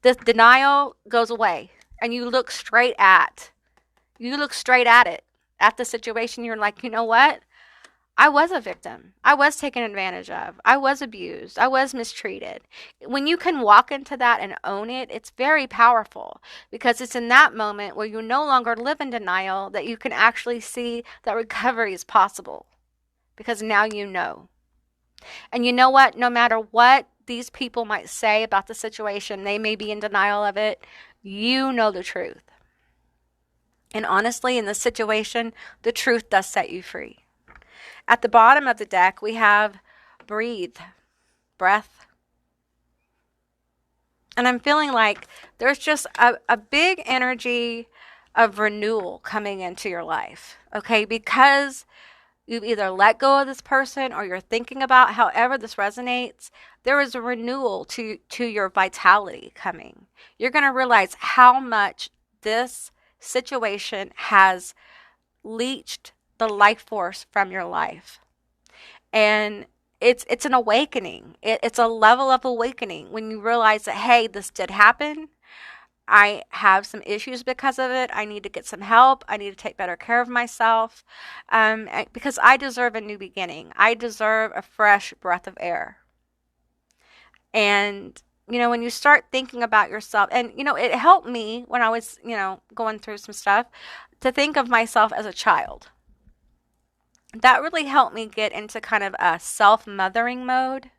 The denial goes away and you look straight at it. At the situation, you're like, you know what? I was a victim. I was taken advantage of. I was abused. I was mistreated. When you can walk into that and own it, it's very powerful because it's in that moment where you no longer live in denial that you can actually see that recovery is possible because now you know. And you know what? No matter what these people might say about the situation, they may be in denial of it. You know the truth. And honestly, in this situation, the truth does set you free. At the bottom of the deck, we have breathe, breath. And I'm feeling like there's just a big energy of renewal coming into your life, okay? Because you've either let go of this person or you're thinking about however this resonates, there is a renewal to your vitality coming. You're going to realize how much this situation has leached the life force from your life. And it's an awakening. It's a level of awakening when you realize that, hey, this did happen. I have some issues because of it. I need to get some help. I need to take better care of myself, because I deserve a new beginning. I deserve a fresh breath of air. And, when you start thinking about yourself, and, it helped me when I was, going through some stuff to think of myself as a child. That really helped me get into kind of a self-mothering mode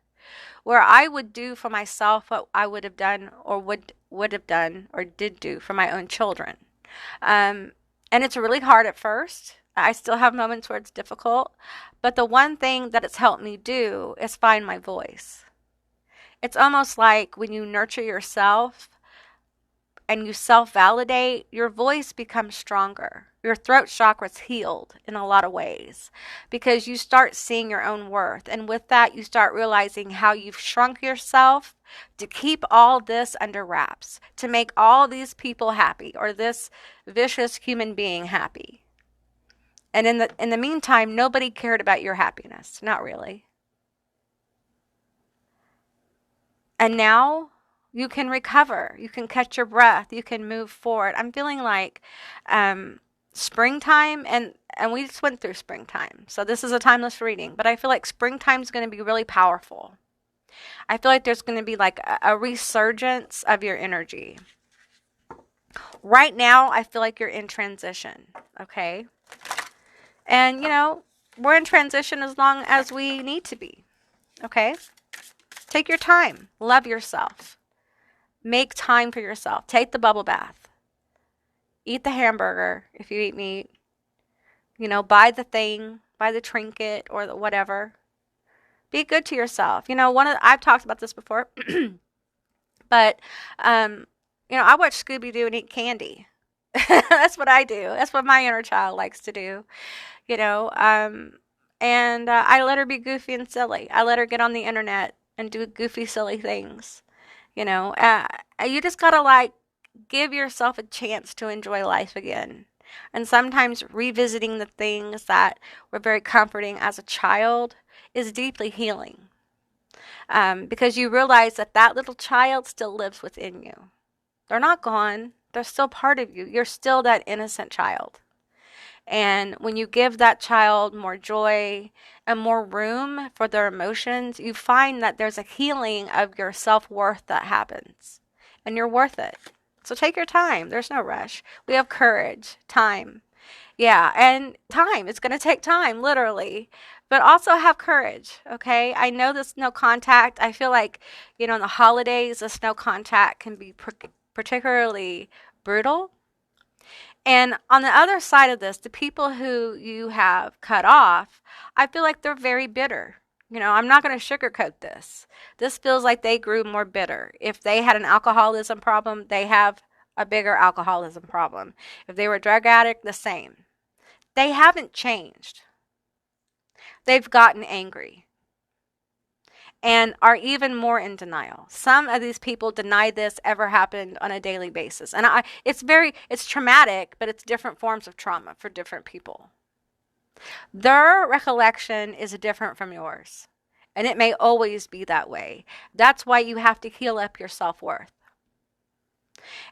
where I would do for myself what I would have done or would have done or did do for my own children. And it's really hard at first. I still have moments where it's difficult. But the one thing that it's helped me do is find my voice. It's almost like when you nurture yourself and you self-validate, your voice becomes stronger. Your throat chakra's healed in a lot of ways because you start seeing your own worth. And with that, you start realizing how you've shrunk yourself to keep all this under wraps, to make all these people happy or this vicious human being happy. And in the meantime, nobody cared about your happiness. Not really. And now you can recover. You can catch your breath. You can move forward. I'm feeling like springtime, and we just went through springtime. So this is a timeless reading, but I feel like springtime is going to be really powerful. I feel like there's going to be like a resurgence of your energy. Right now, I feel like you're in transition, okay? And, we're in transition as long as we need to be, okay? Take your time. Love yourself. Make time for yourself. Take the bubble bath. Eat the hamburger if you eat meat. Buy the thing, buy the trinket or the whatever. Be good to yourself. I've talked about this before, but, I watch Scooby-Doo and eat candy. That's what I do. That's what my inner child likes to do, and I let her be goofy and silly. I let her get on the internet and do goofy, silly things. You just gotta give yourself a chance to enjoy life again. And sometimes revisiting the things that were very comforting as a child is deeply healing. Because you realize that little child still lives within you. They're not gone. They're still part of you. You're still that innocent child. And when you give that child more joy and more room for their emotions, you find that there's a healing of your self-worth that happens. And you're worth it. So take your time. There's no rush. We have courage, time. Yeah, and time. It's going to take time, literally. But also have courage, okay? I know the snow contact. I feel like, in the holidays, the snow contact can be particularly brutal. And on the other side of this, the people who you have cut off, I feel like they're very bitter. I'm not going to sugarcoat this. This feels like they grew more bitter. If they had an alcoholism problem, they have a bigger alcoholism problem. If they were a drug addict, the same. They haven't changed. They've gotten angry and are even more in denial. Some of these people deny this ever happened on a daily basis. And it's traumatic, but it's different forms of trauma for different people. Their recollection is different from yours. And it may always be that way. That's why you have to heal up your self-worth.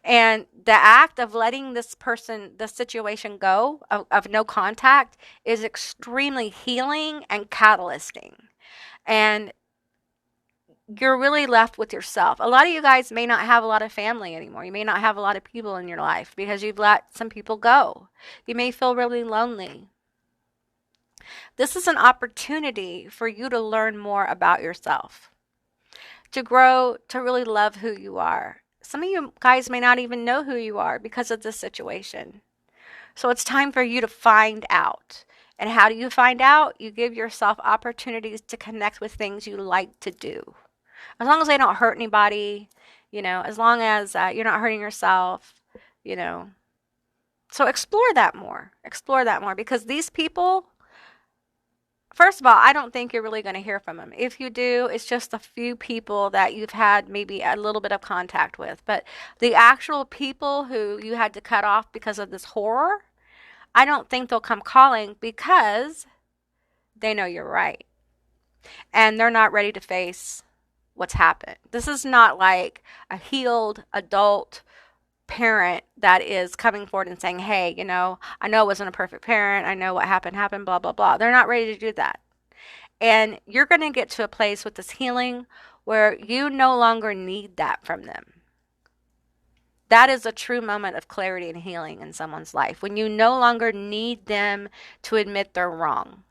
And the act of letting this situation go, of no contact, is extremely healing and catalyzing. And you're really left with yourself. A lot of you guys may not have a lot of family anymore. You may not have a lot of people in your life because you've let some people go. You may feel really lonely. This is an opportunity for you to learn more about yourself. to grow, to really love who you are. Some of you guys may not even know who you are because of this situation. So it's time for you to find out. And how do you find out? You give yourself opportunities to connect with things you like to do. As long as they don't hurt anybody, as long as you're not hurting yourself, you know. So explore that more. Explore that more because these people, first of all, I don't think you're really going to hear from them. If you do, it's just a few people that you've had maybe a little bit of contact with. But the actual people who you had to cut off because of this horror, I don't think they'll come calling because they know you're right. And they're not ready to face what's happened. This is not like a healed adult parent that is coming forward and saying, hey, I know I wasn't a perfect parent. I know what happened, blah, blah, blah. They're not ready to do that. And you're going to get to a place with this healing where you no longer need that from them. That is a true moment of clarity and healing in someone's life when you no longer need them to admit they're wrong.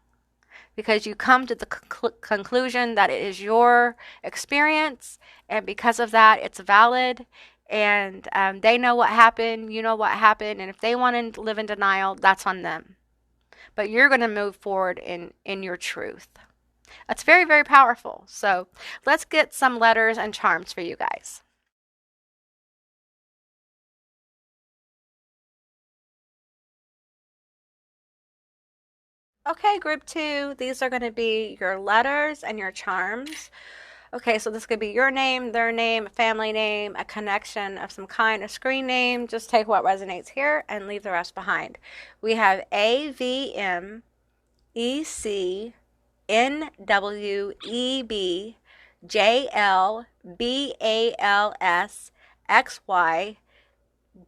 Because you come to the conclusion that it is your experience, and because of that, it's valid, and they know what happened, you know what happened, and if they want to live in denial, that's on them. But you're going to move forward in your truth. That's very, very powerful. So let's get some letters and charms for you guys. Okay, group 2, these are going to be your letters and your charms. Okay, so this could be your name, their name, a family name, a connection of some kind, a screen name. Just take what resonates here and leave the rest behind. We have A, V, M, E, C, N, W, E, B, J, L, B, A, L, S, X, Y,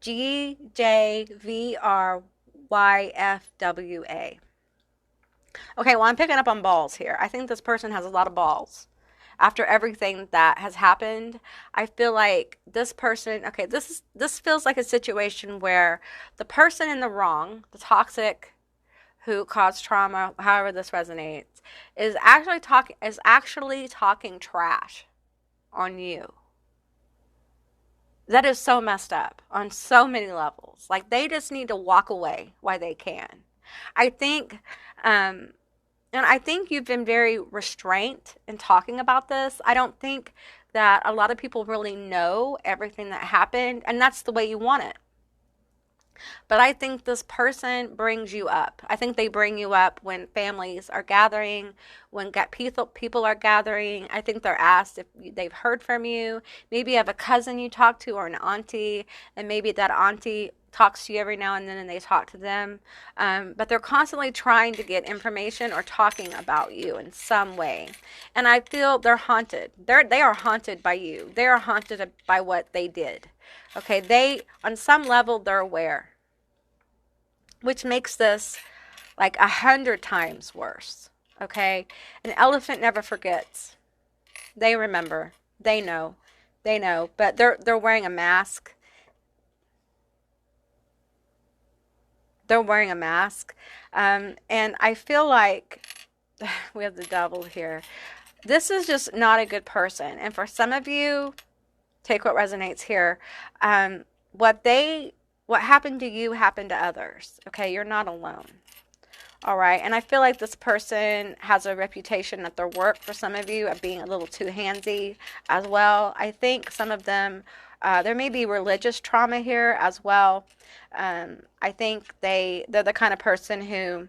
G, J, V, R, Y, F, W, A. Okay, well, I'm picking up on balls here. I think this person has a lot of balls. After everything that has happened, I feel like this person, okay, this feels like a situation where the person in the wrong, the toxic who caused trauma, however this resonates, is actually talking trash on you. That is so messed up on so many levels. Like they just need to walk away while they can. I think and I think you've been very restrained in talking about this. I don't think that a lot of people really know everything that happened, and that's the way you want it. But I think this person brings you up. I think they bring you up when families are gathering, when people are gathering. I think they're asked if they've heard from you. Maybe you have a cousin you talk to or an auntie, and maybe that auntie talks to you every now and then and they talk to them. But they're constantly trying to get information or talking about you in some way. And I feel they're haunted. They are haunted by you. They are haunted by what they did. Okay, on some level, they're aware, which makes this like 100 times worse. Okay, an elephant never forgets. They remember. They know. But they're wearing a mask. They're wearing a mask, and I feel like we have the devil here. This is just not a good person, and for some of you, take what resonates here. What happened to you happened to others. Okay, you're not alone. All right, and I feel like this person has a reputation at their work for some of you of being a little too handsy as well. I think some of them, there may be religious trauma here as well. I think they're the kind of person who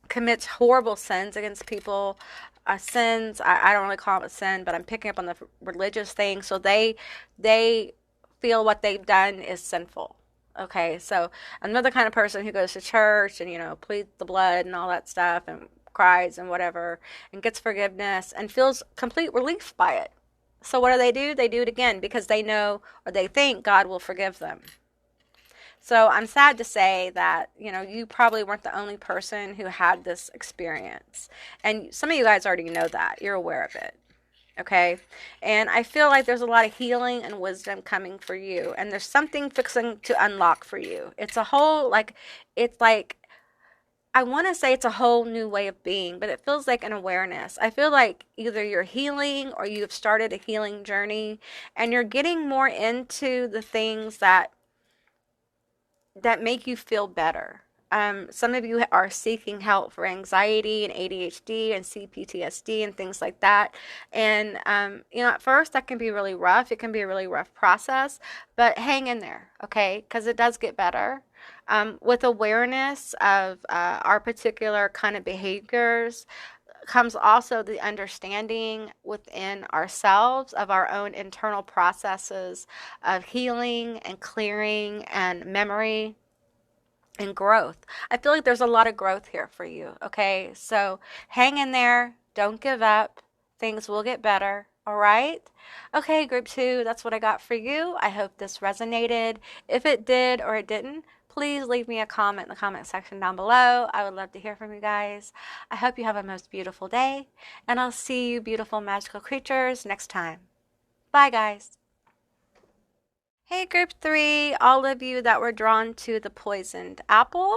commits horrible sins against people. Sins, I don't really call them a sin, but I'm picking up on the religious thing. So they feel what they've done is sinful. Okay, so another kind of person who goes to church and, pleads the blood and all that stuff and cries and whatever and gets forgiveness and feels complete relief by it. So what do? They do it again because they know or they think God will forgive them. So I'm sad to say that, you probably weren't the only person who had this experience. And some of you guys already know that. You're aware of it. Okay? And I feel like there's a lot of healing and wisdom coming for you. And there's something fixing to unlock for you. It's a whole, it's like, I want to say it's a whole new way of being, but it feels like an awareness. I feel like either you're healing or you've started a healing journey and you're getting more into the things that make you feel better. Some of you are seeking help for anxiety and ADHD and CPTSD and things like that. And, at first that can be really rough. It can be a really rough process, but hang in there, okay? Because it does get better. With awareness of our particular kind of behaviors comes also the understanding within ourselves of our own internal processes of healing and clearing and memory and growth. I feel like there's a lot of growth here for you, okay? So hang in there. Don't give up. Things will get better, all right? Okay, group 2, that's what I got for you. I hope this resonated. If it did or it didn't, please leave me a comment in the comment section down below. I would love to hear from you guys. I hope you have a most beautiful day, and I'll see you beautiful magical creatures next time. Bye, guys. Hey, group 3, all of you that were drawn to the poisoned apple.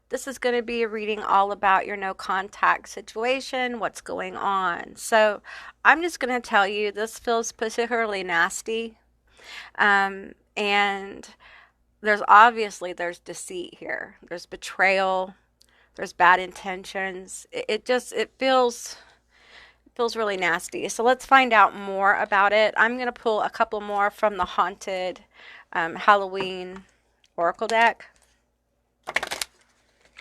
This is going to be a reading all about your no contact situation, what's going on. So I'm just going to tell you this feels particularly nasty. And there's deceit here. There's betrayal. There's bad intentions. It feels really nasty. So let's find out more about it. I'm going to pull a couple more from the Haunted Halloween Oracle deck.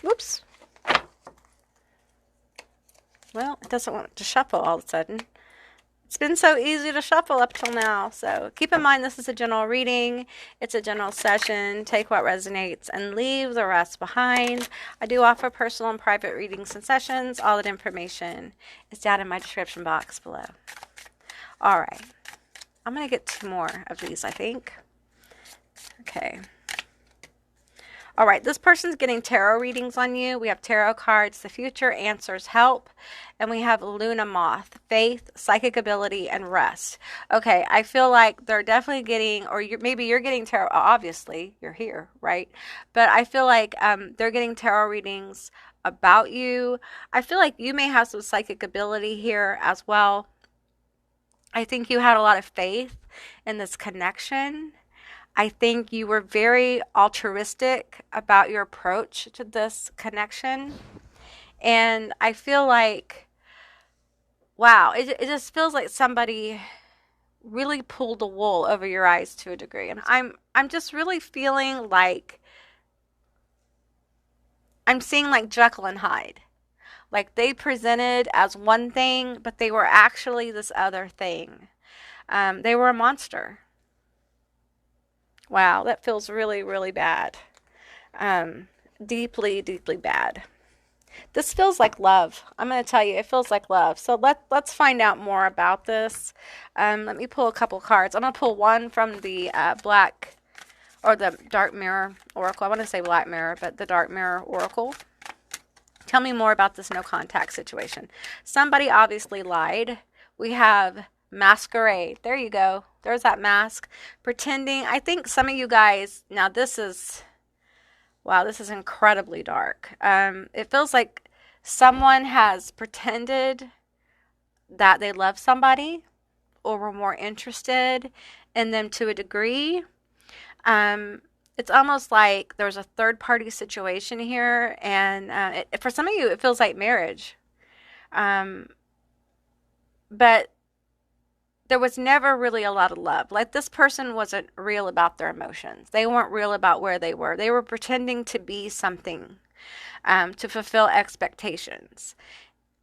Whoops. Well, it doesn't want to shuffle all of a sudden. It's been so easy to shuffle up till now. So keep in mind this is a general reading. It's a general session. Take what resonates and leave the rest behind. I do offer personal and private readings and sessions. All that information is down in my description box below. All right. I'm going to get 2 more of these, I think. Okay. All right, this person's getting tarot readings on you. We have tarot cards, the future, answers, help, and we have Luna Moth, faith, psychic ability, and rest. Okay, I feel like they're definitely getting, or maybe you're getting tarot, obviously, you're here, right? But I feel like they're getting tarot readings about you. I feel like you may have some psychic ability here as well. I think you had a lot of faith in this connection. I think you were very altruistic about your approach to this connection. And I feel like, wow, it just feels like somebody really pulled the wool over your eyes to a degree. And I'm just really feeling like I'm seeing like Jekyll and Hyde. Like they presented as one thing, but they were actually this other thing. They were a monster. Wow, that feels really, really bad. Deeply, deeply bad. This feels like love. I'm going to tell you, it feels like love. So let's find out more about this. Let me pull a couple cards. I'm going to pull one from the black, or the dark mirror oracle. I want to say black mirror, but the dark mirror oracle. Tell me more about this no contact situation. Somebody obviously lied. We have masquerade. There you go. There's that mask. Pretending. I think some of you guys, now this is, wow, this is incredibly dark. It feels like someone has pretended that they love somebody or were more interested in them to a degree. It's almost like there's a third party situation here. And for some of you, it feels like marriage. But there was never really a lot of love. Like this person wasn't real about their emotions. They weren't real about where they were. They were pretending to be something to fulfill expectations.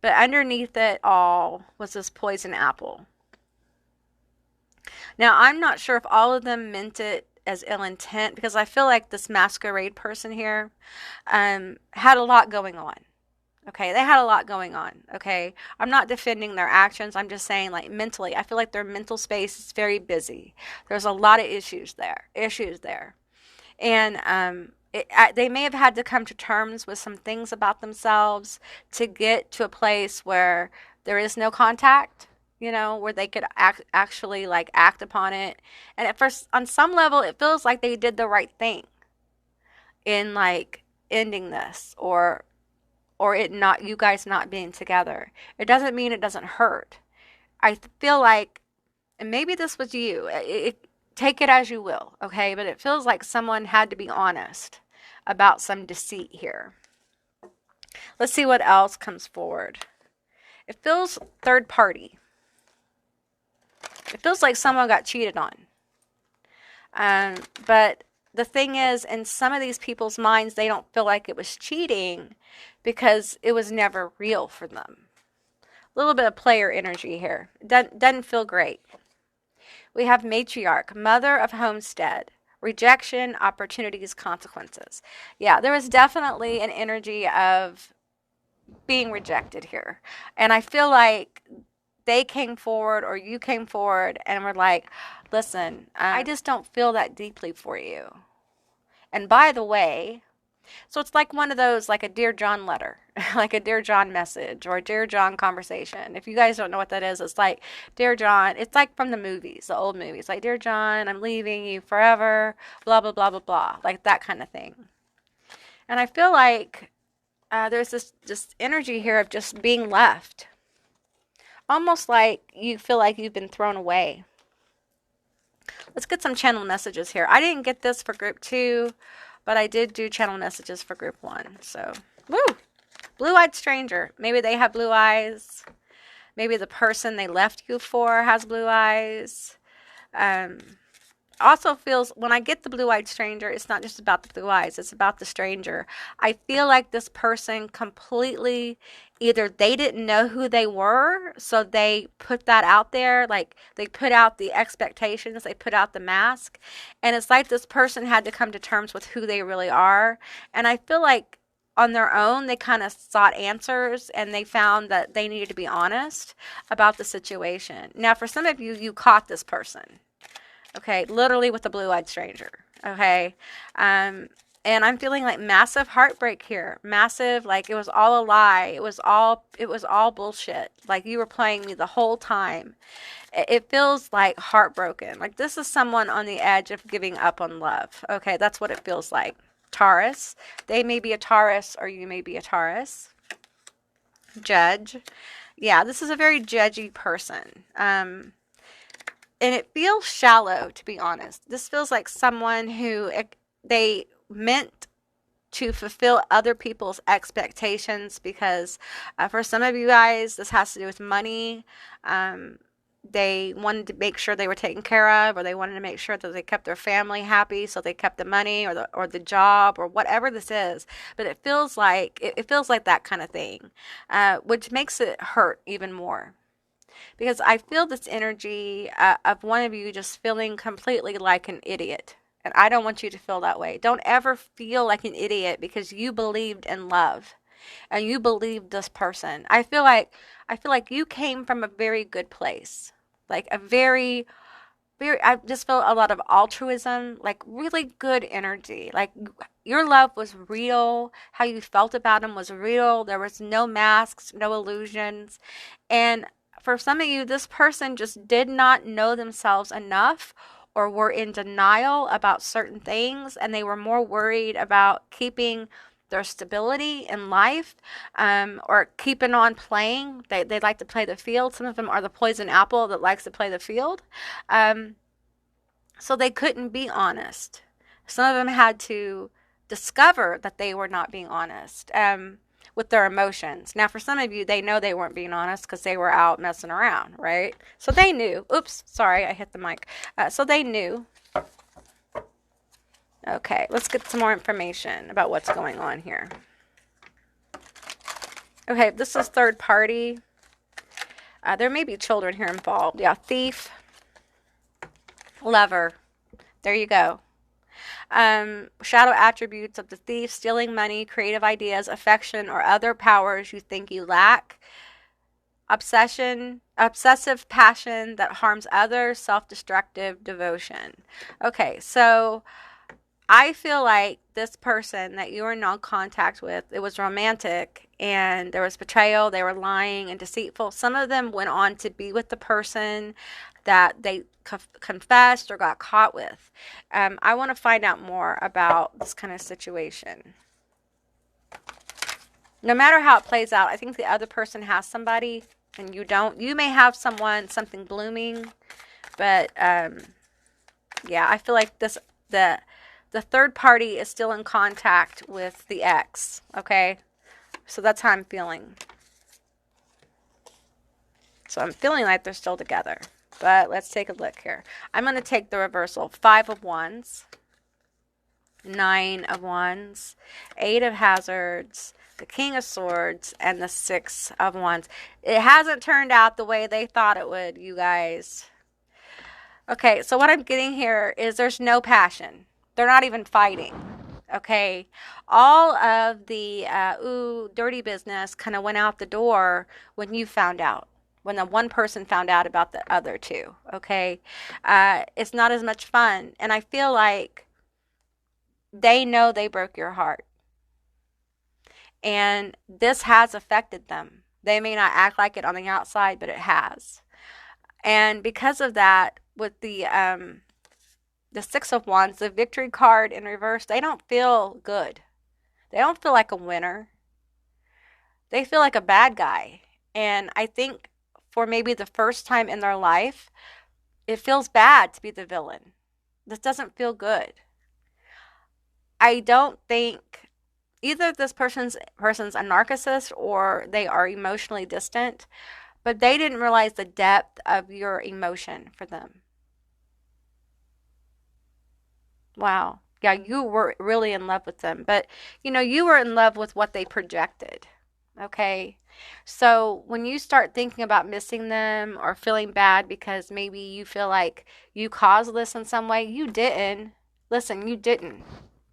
But underneath it all was this poison apple. Now, I'm not sure if all of them meant it as ill intent because I feel like this masquerade person here had a lot going on. Okay, they had a lot going on, okay? I'm not defending their actions. I'm just saying, like, mentally, I feel like their mental space is very busy. There's a lot of issues there. And they may have had to come to terms with some things about themselves to get to a place where there is no contact, where they could actually, like, act upon it. And at first, on some level, it feels like they did the right thing in, like, ending this or or you guys not being together. It doesn't mean it doesn't hurt. I feel like, and maybe this was you, take it as you will, okay? But it feels like someone had to be honest about some deceit here. Let's see what else comes forward. It feels third party. It feels like someone got cheated on. But the thing is, in some of these people's minds, they don't feel like it was cheating because it was never real for them. A little bit of player energy here. Doesn't feel great. We have matriarch, mother of homestead, rejection, opportunities, consequences. Yeah, there was definitely an energy of being rejected here. And I feel like they came forward or you came forward and were like, listen, I just don't feel that deeply for you. And by the way, so it's like one of those, like a Dear John letter, like a Dear John message or a Dear John conversation. If you guys don't know what that is, it's like, Dear John, it's like from the movies, the old movies, like, Dear John, I'm leaving you forever, blah, blah, blah, blah, blah, like that kind of thing. And I feel like there's this energy here of just being left. Almost like you feel like you've been thrown away. Let's get some channel messages here. I didn't get this for group 2, but I did do channel messages for group 1. So, woo! Blue-eyed stranger. Maybe they have blue eyes. Maybe the person they left you for has blue eyes. Also feels, when I get the blue-eyed stranger, it's not just about the blue eyes, it's about the stranger. I feel like this person completely, either they didn't know who they were, so they put that out there, like they put out the expectations, they put out the mask, and it's like this person had to come to terms with who they really are. And I feel like on their own, they kind of sought answers and they found that they needed to be honest about the situation. Now, for some of you, you caught this person. Okay, literally with the blue-eyed stranger. Okay, and I'm feeling like massive heartbreak here. Massive, like it was all a lie. It was all bullshit. Like you were playing me the whole time. It feels like heartbroken. Like this is someone on the edge of giving up on love. Okay, that's what it feels like. Taurus. They may be a Taurus or you may be a Taurus. Judge. Yeah, this is a very judgy person. And it feels shallow, to be honest. This feels like someone who they meant to fulfill other people's expectations because for some of you guys, this has to do with money. They wanted to make sure they were taken care of, or they wanted to make sure that they kept their family happy, so they kept the money or the job or whatever this is. But it feels like that kind of thing, which makes it hurt even more. Because I feel this energy of one of you just feeling completely like an idiot. And I don't want you to feel that way. Don't ever feel like an idiot because you believed in love and you believed this person. I feel like you came from a very good place. Like a very, very, I just feel a lot of altruism, like really good energy. Like your love was real. How you felt about him was real. There was no masks, no illusions. And for some of you, this person just did not know themselves enough or were in denial about certain things, and they were more worried about keeping their stability in life or keeping on playing. They like to play the field. Some of them are the poison apple that likes to play the field. So they couldn't be honest. Some of them had to discover that they were not being honest. With their emotions. Now, for some of you, they know they weren't being honest because they were out messing around, right? So they knew. Oops, sorry, I hit the mic. So they knew. Okay, let's get some more information about what's going on here. Okay, this is third party. There may be children here involved. Yeah, thief, lover. There you go. Shadow attributes of the thief: stealing money, creative ideas, affection, or other powers you think you lack. Obsessive passion that harms others, self-destructive devotion. Okay, so I feel like this person that you were in non-contact with, it was romantic and there was betrayal, they were lying and deceitful. Some of them went on to be with the person that they confessed or got caught with. I want to find out more about this kind of situation. No matter how it plays out, I think the other person has somebody and you don't. You may have something blooming, but yeah, I feel like the the third party is still in contact with the ex, okay? So that's how I'm feeling. So I'm feeling like they're still together. But let's take a look here. I'm going to take the reversal. 5 of Wands, 9 of Wands, 8 of Hazards, the King of Swords, and the 6 of Wands. It hasn't turned out the way they thought it would, you guys. Okay, so what I'm getting here is there's no passion. They're not even fighting. Okay, all of the dirty business kind of went out the door when you found out. When the one person found out about the other two. Okay, it's not as much fun, and I feel like they know they broke your heart, and this has affected them. They may not act like it on the outside, but it has. And because of that, with the 6 of Wands, the Victory card in reverse, they don't feel good. They don't feel like a winner. They feel like a bad guy. And I think for maybe the first time in their life, it feels bad to be the villain. This doesn't feel good. I don't think either this person's a narcissist or they are emotionally distant, but they didn't realize the depth of your emotion for them. Wow. Yeah, you were really in love with them, but you were in love with what they projected. Okay. So when you start thinking about missing them or feeling bad because maybe you feel like you caused this in some way, you didn't. Listen, you didn't.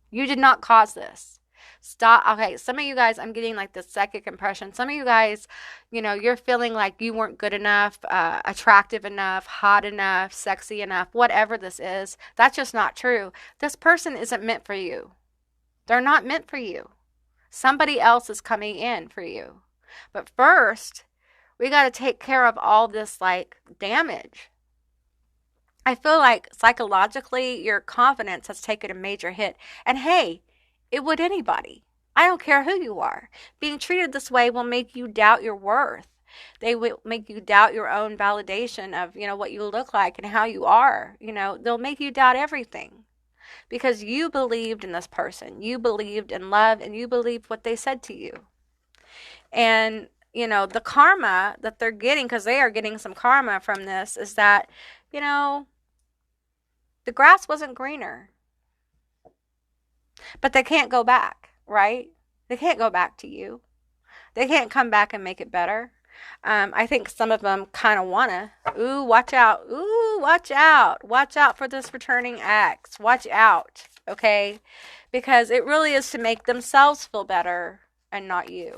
You did not cause this. Stop. Okay, some of you guys, I'm getting like this psychic impression. Some of you guys, you're feeling like you weren't good enough, attractive enough, hot enough, sexy enough, whatever this is. That's just not true. This person isn't meant for you. They're not meant for you. Somebody else is coming in for you. But first, we got to take care of all this like damage. I feel like psychologically, your confidence has taken a major hit. And hey, it would anybody. I don't care who you are. Being treated this way will make you doubt your worth. They will make you doubt your own validation of, what you look like and how you are. They'll make you doubt everything because you believed in this person. You believed in love and you believed what they said to you. And, the karma that they're getting, because they are getting some karma from this, is that, the grass wasn't greener. But they can't go back, right? They can't go back to you. They can't come back and make it better. I think some of them kind of want to. Ooh, watch out. Ooh, watch out. Watch out for this returning ex. Watch out, okay? Because it really is to make themselves feel better and not you.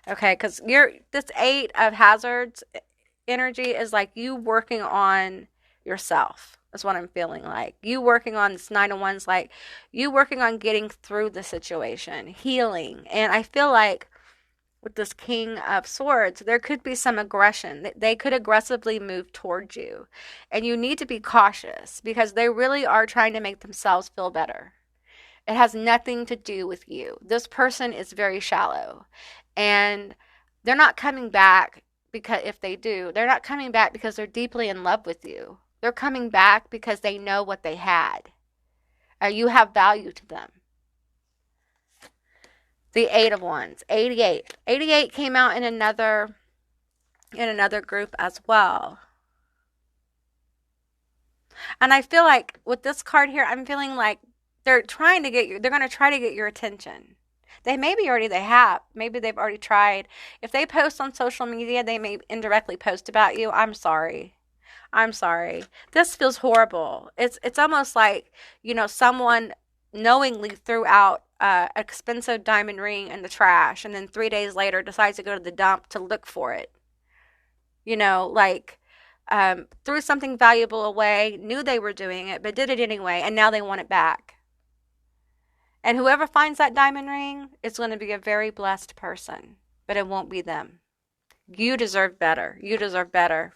Okay, because this 8 of Hazards energy is like you working on yourself. That's what I'm feeling like. You working on this 9 of Wands, like you working on getting through the situation, healing. And I feel like with this King of Swords, there could be some aggression. They could aggressively move towards you. And you need to be cautious because they really are trying to make themselves feel better. It has nothing to do with you. This person is very shallow. And they're not coming back because if they do, they're not coming back because they're deeply in love with you. They're coming back because they know what they had. You have value to them. The 8 of Wands, 88. 88 came out in another group as well. And I feel like with this card here, I'm feeling like they're going to try to get your attention. Maybe they've already tried. If they post on social media, they may indirectly post about you. I'm sorry. This feels horrible. It's almost like, someone knowingly threw out an expensive diamond ring in the trash and then 3 days later decides to go to the dump to look for it. Threw something valuable away, knew they were doing it, but did it anyway, and now they want it back. And whoever finds that diamond ring is going to be a very blessed person, but it won't be them. You deserve better. You deserve better.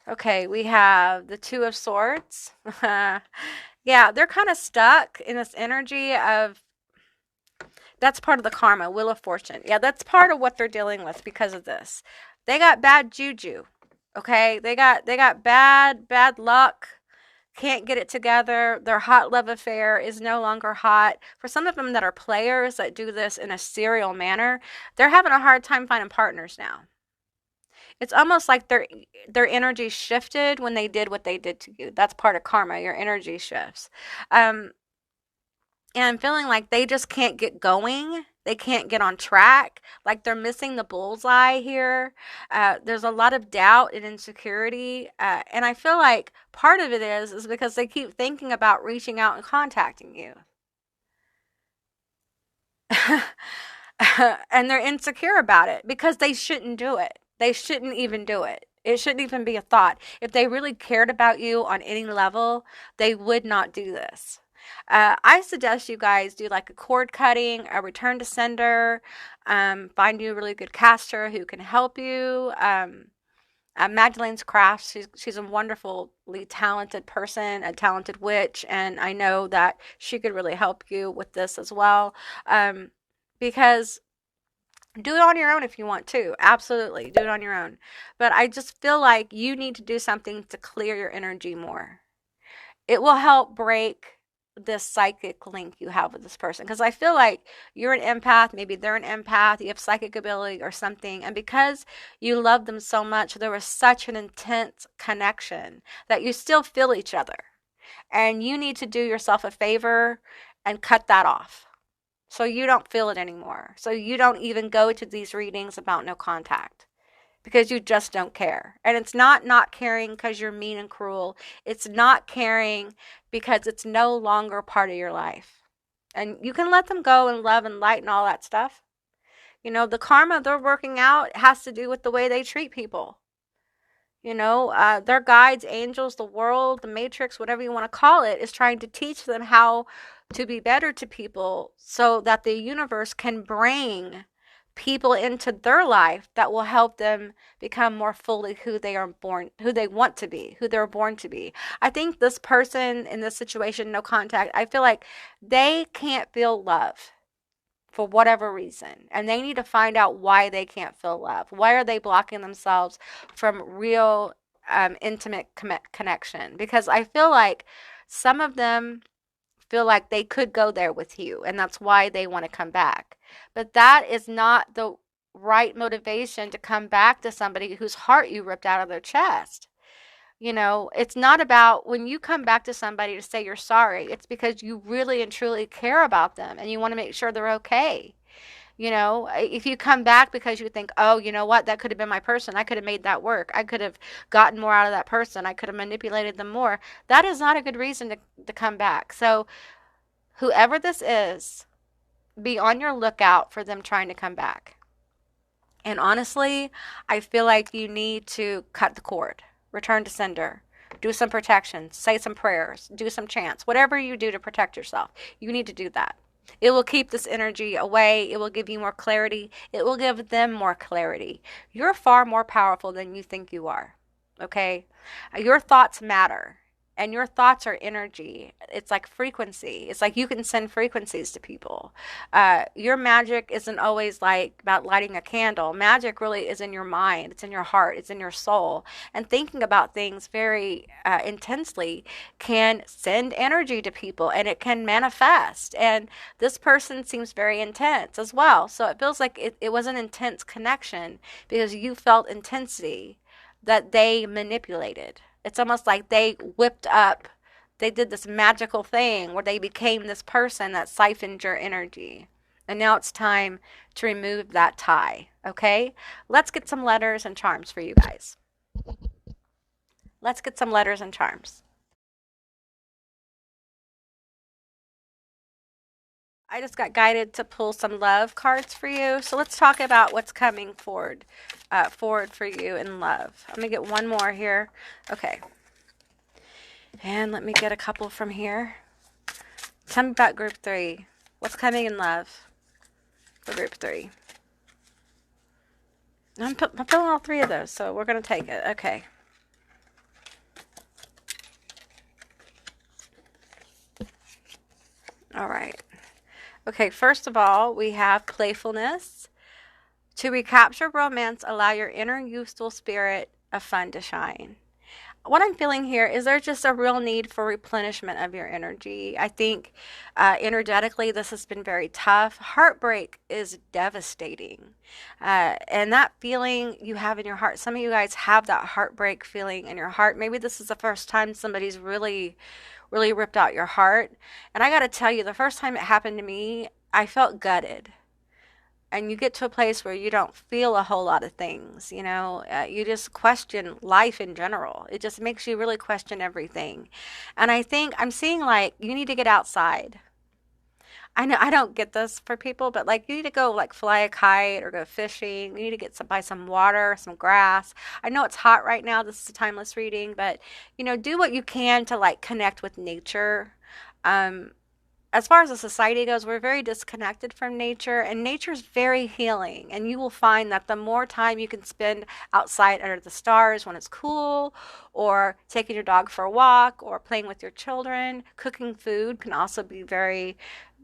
Okay, we have the 2 of Swords. Yeah, they're kind of stuck in this energy of That's part of the karma, Wheel of Fortune. Yeah, that's part of what they're dealing with because of this. They got bad juju. Okay? They got bad luck. Can't get it together. Their hot love affair is no longer hot. For some of them that are players that do this in a serial manner, they're having a hard time finding partners now. It's almost like their energy shifted when they did what they did to you. That's part of karma. Your energy shifts. Um, and I'm feeling like they just can't get going. They can't get on track. Like they're missing the bullseye here. There's a lot of doubt and insecurity. And I feel like part of it is because they keep thinking about reaching out and contacting you. And they're insecure about it because they shouldn't do it. They shouldn't even do it. It shouldn't even be a thought. If they really cared about you on any level, they would not do this. I suggest you guys do like a cord cutting, a return to sender, find you a really good caster who can help you. Magdalene's Crafts, she's a wonderfully talented person, a talented witch, and I know that she could really help you with this as well. Because do it on your own if you want to. Absolutely, do it on your own. But I just feel like you need to do something to clear your energy more. It will help break this psychic link you have with this person, because I feel like you're an empath, maybe they're an empath, you have psychic ability or something, and because you love them so much, there was such an intense connection that you still feel each other, and you need to do yourself a favor and cut that off so you don't feel it anymore, so you don't even go to these readings about no contact, because you just don't care. And it's not caring because you're mean and cruel. It's not caring because it's no longer part of your life. And you can let them go and love and light and all that stuff. You know, the karma they're working out has to do with the way they treat people. You know, their guides, angels, the world, the matrix, whatever you want to call it, is trying to teach them how to be better to people so that the universe can bring people into their life that will help them become more fully who they are born, who they want to be, who they're born to be. I think this person in this situation, no contact, I feel like they can't feel love for whatever reason, and they need to find out why they can't feel love. Why are they blocking themselves from real intimate connection? Because I feel like some of them feel like they could go there with you, and that's why they want to come back. But that is not the right motivation to come back to somebody whose heart you ripped out of their chest. You know, it's not about when you come back to somebody to say you're sorry. It's because you really and truly care about them and you want to make sure they're okay. You know, if you come back because you think, oh, you know what, that could have been my person. I could have made that work. I could have gotten more out of that person. I could have manipulated them more. That is not a good reason to come back. So, whoever this is, be on your lookout for them trying to come back. And honestly, I feel like you need to cut the cord, return to sender, do some protection, say some prayers, do some chants, whatever you do to protect yourself. You need to do that. It will keep this energy away. It will give you more clarity. It will give them more clarity. You're far more powerful than you think you are. Okay? Your thoughts matter. And your thoughts are energy. It's like frequency. It's like you can send frequencies to people. Your magic isn't always like about lighting a candle. Magic really is in your mind. It's in your heart. It's in your soul. And thinking about things very intensely can send energy to people and it can manifest. And this person seems very intense as well. So it feels like it was an intense connection because you felt intensity that they manipulated. It's almost like they whipped up, they did this magical thing where they became this person that siphoned your energy. And now it's time to remove that tie, okay? Let's get some letters and charms for you guys. Let's get some letters and charms. I just got guided to pull some love cards for you. So let's talk about what's coming forward for you in love. Let me get one more here. Okay. And let me get a couple from here. Tell me about group 3. What's coming in love for group 3? I'm feeling all 3 of those, so we're going to take it. Okay. All right. Okay, first of all, we have playfulness. To recapture romance, allow your inner youthful spirit of fun to shine. What I'm feeling here is there's just a real need for replenishment of your energy. I think energetically, this has been very tough. Heartbreak is devastating. And that feeling you have in your heart, some of you guys have that heartbreak feeling in your heart. Maybe this is the first time somebody's really ripped out your heart. And I got to tell you, the first time it happened to me, I felt gutted. And you get to a place where you don't feel a whole lot of things, you just question life in general. It just makes you really question everything. And I think I'm seeing like you need to get outside. I know I don't get this for people, but like you need to go like fly a kite or go fishing. You need to get buy some water, some grass. I know it's hot right now. This is a timeless reading, but do what you can to like connect with nature. Um, as far as the society goes, we're very disconnected from nature, and nature's very healing. And you will find that the more time you can spend outside under the stars when it's cool, or taking your dog for a walk, or playing with your children, cooking food can also be very,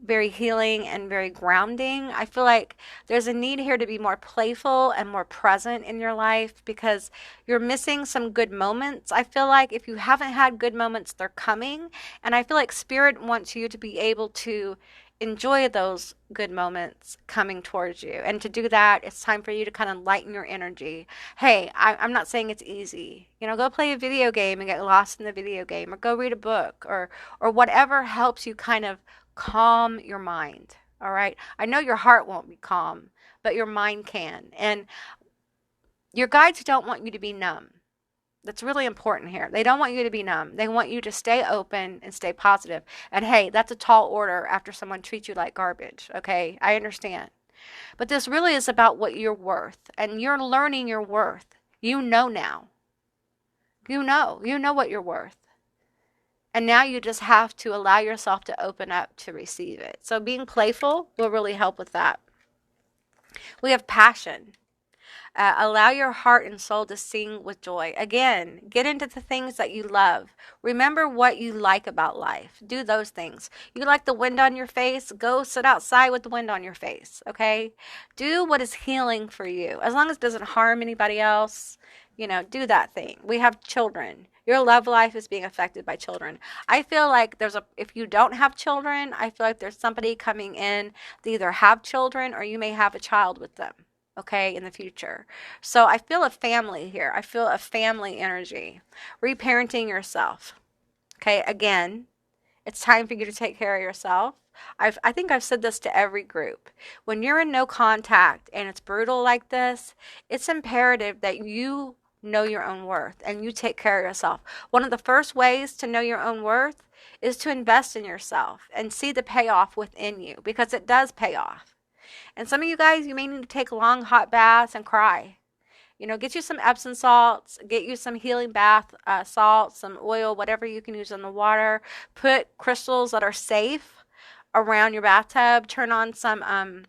very healing and very grounding. I feel like there's a need here to be more playful and more present in your life because you're missing some good moments. I feel like if you haven't had good moments, they're coming. And I feel like Spirit wants you to be able to enjoy those good moments coming towards you. And to do that, it's time for you to kind of lighten your energy. Hey, I'm not saying it's easy. Go play a video game and get lost in the video game, or go read a book, or whatever helps you kind of calm your mind. All right. I know your heart won't be calm, but your mind can. And your guides don't want you to be numb. That's really important here. They don't want you to be numb. They want you to stay open and stay positive. And hey, that's a tall order after someone treats you like garbage. Okay. I understand. But this really is about what you're worth. And you're learning your worth. You know now. You know what you're worth. And now you just have to allow yourself to open up to receive it. So being playful will really help with that. We have passion. Allow your heart and soul to sing with joy. Again, get into the things that you love. Remember what you like about life. Do those things. You like the wind on your face? Go sit outside with the wind on your face, okay? Do what is healing for you. As long as it doesn't harm anybody else, do that thing. We have children. Your love life is being affected by children. I feel like if you don't have children, I feel like there's somebody coming in to either have children or you may have a child with them, okay, in the future. So I feel a family here. I feel a family energy. Reparenting yourself. Okay, again, it's time for you to take care of yourself. I think I've said this to every group. When you're in no contact and it's brutal like this, it's imperative that you know your own worth and you take care of yourself. One of the first ways to know your own worth is to invest in yourself and see the payoff within you, because it does pay off. And some of you guys, you may need to take long hot baths and cry. Get you some Epsom salts, get you some healing bath salts, some oil, whatever you can use in the water. Put crystals that are safe around your bathtub. Turn on some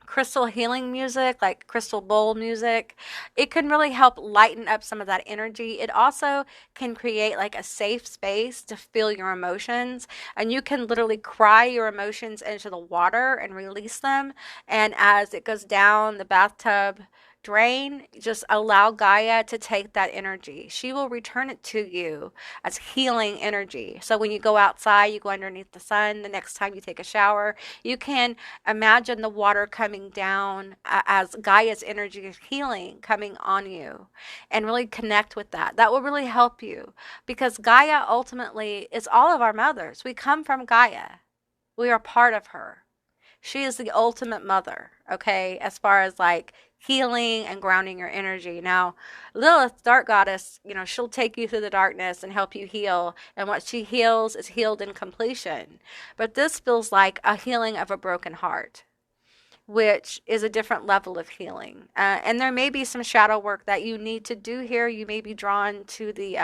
crystal healing music, like crystal bowl music. It can really help lighten up some of that energy. It also can create like a safe space to feel your emotions, and you can literally cry your emotions into the water and release them. And as it goes down the bathtub drain, just allow Gaia to take that energy. She will return it to you as healing energy. So when you go outside, you go underneath the sun, the next time you take a shower, you can imagine the water coming down as Gaia's energy is healing coming on you, and really connect with that. That will really help you, because Gaia ultimately is all of our mothers. We come from Gaia. We are part of her. She is the ultimate mother, okay, as far as like healing and grounding your energy. Now, Lilith, dark goddess, she'll take you through the darkness and help you heal. And what she heals is healed in completion. But this feels like a healing of a broken heart, which is a different level of healing. And there may be some shadow work that you need to do here. You may be drawn to the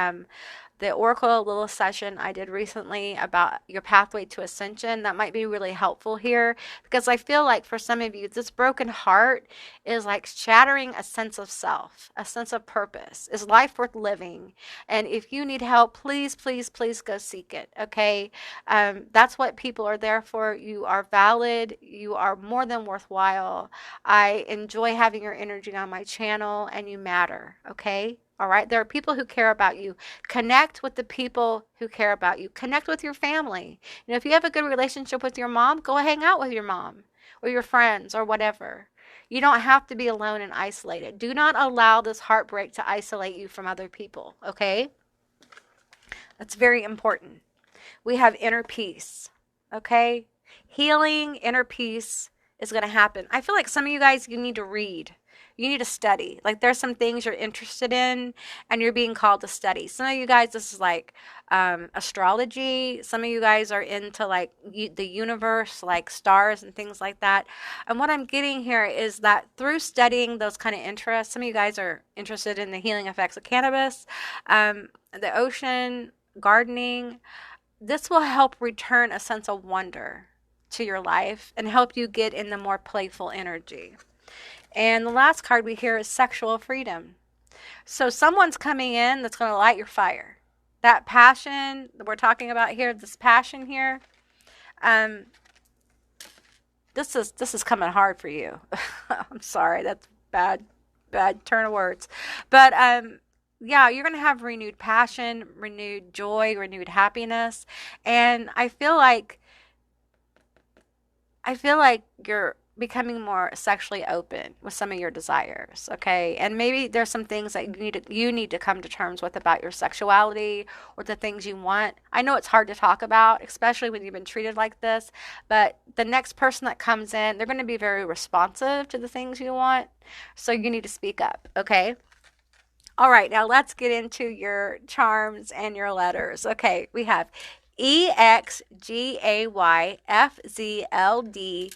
the Oracle Lilith session I did recently about your pathway to ascension. That might be really helpful here, because I feel like for some of you, this broken heart is like shattering a sense of self, a sense of purpose. Is life worth living? And if you need help, please, please, please go seek it. Okay. That's what people are there for. You are valid. You are more than worthwhile. I enjoy having your energy on my channel, and you matter. Okay. All right. There are people who care about you. Connect with the people who care about you. Connect with your family. You know, if you have a good relationship with your mom, go hang out with your mom or your friends or whatever. You don't have to be alone and isolated. Do not allow this heartbreak to isolate you from other people. Okay. That's very important. We have inner peace. Okay. Healing, inner peace is going to happen. I feel like some of you guys, you need to read. You need to study. Like there's some things you're interested in and you're being called to study. Some of you guys, this is like astrology. Some of you guys are into like the universe, like stars and things like that. And what I'm getting here is that through studying those kind of interests, some of you guys are interested in the healing effects of cannabis, the ocean, gardening. This will help return a sense of wonder to your life and help you get in the more playful energy. And the last card we hear is sexual freedom. So someone's coming in that's going to light your fire. That passion that we're talking about here, this passion here, this is coming hard for you. I'm sorry, that's bad turn of words. But yeah, you're going to have renewed passion, renewed joy, renewed happiness. And I feel like you're becoming more sexually open with some of your desires, okay? And maybe there's some things that you need to come to terms with about your sexuality or the things you want. I know it's hard to talk about, especially when you've been treated like this, but the next person that comes in, they're going to be very responsive to the things you want. So you need to speak up, okay? All right, now let's get into your charms and your letters. Okay, we have EXGAYFZLD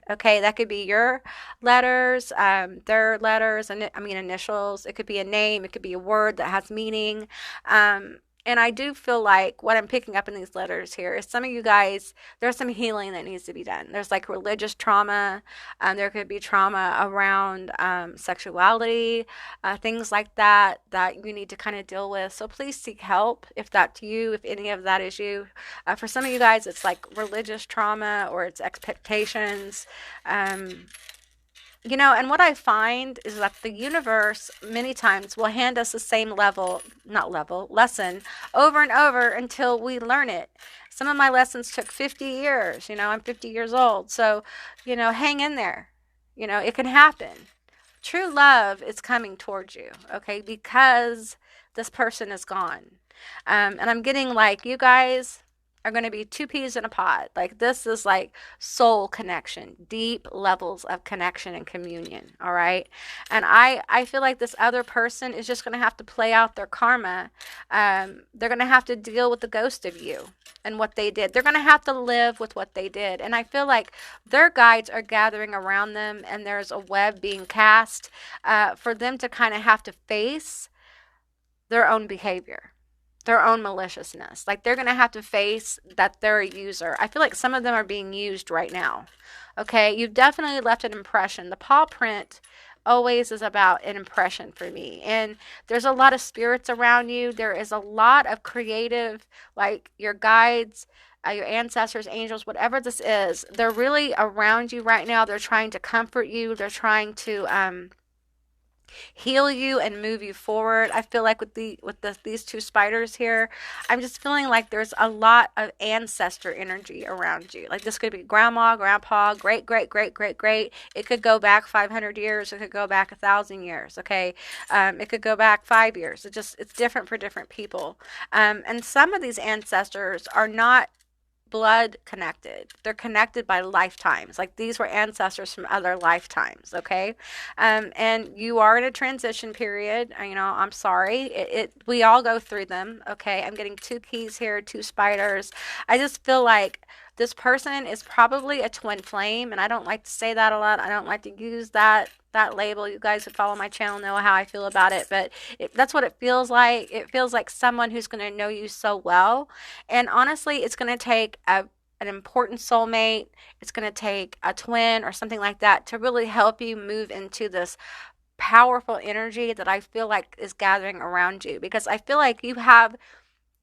Okay, that could be your letters, their letters, and initials. It could be a name, it could be a word that has meaning. And I do feel like what I'm picking up in these letters here is some of you guys, there's some healing that needs to be done. There's like religious trauma. There could be trauma around sexuality, things like that you need to kind of deal with. So please seek help if that's you, if any of that is you. For some of you guys, it's like religious trauma or it's expectations. And what I find is that the universe many times will hand us the same lesson over and over until we learn it. Some of my lessons took 50 years. I'm 50 years old. So, hang in there. It can happen. True love is coming towards you, okay, because this person is gone. And I'm getting like, you guys are going to be two peas in a pod. Like this is like soul connection, deep levels of connection and communion. All right. And I feel like this other person is just going to have to play out their karma. They're going to have to deal with the ghost of you and what they did. They're going to have to live with what they did. And I feel like their guides are gathering around them and there's a web being cast for them to kind of have to face their own behavior, their own maliciousness. Like they're going to have to face that they're a user. I feel like some of them are being used right now. Okay. You've definitely left an impression. The paw print always is about an impression for me. And there's a lot of spirits around you. There is a lot of creative, like your guides, your ancestors, angels, whatever this is, they're really around you right now. They're trying to comfort you. They're trying to, heal you and move you forward. I feel like with these two spiders here, I'm just feeling like there's a lot of ancestor energy around you. Like this could be grandma, grandpa, great, great, great, great, great. It could go back 500 years. It could go back 1,000 years. Okay. It could go back 5 years. It's different for different people. And some of these ancestors are not blood connected. They're connected by lifetimes. Like these were ancestors from other lifetimes. Okay. And you are in a transition period. I'm sorry. We all go through them. Okay. I'm getting two keys here, two spiders. I just feel like This person is probably a twin flame, and I don't like to say that a lot. I don't like to use that label. You guys who follow my channel know how I feel about it, but that's what it feels like. It feels like someone who's going to know you so well. And honestly, it's going to take an important soulmate. It's going to take a twin or something like that to really help you move into this powerful energy that I feel like is gathering around you, because I feel like you have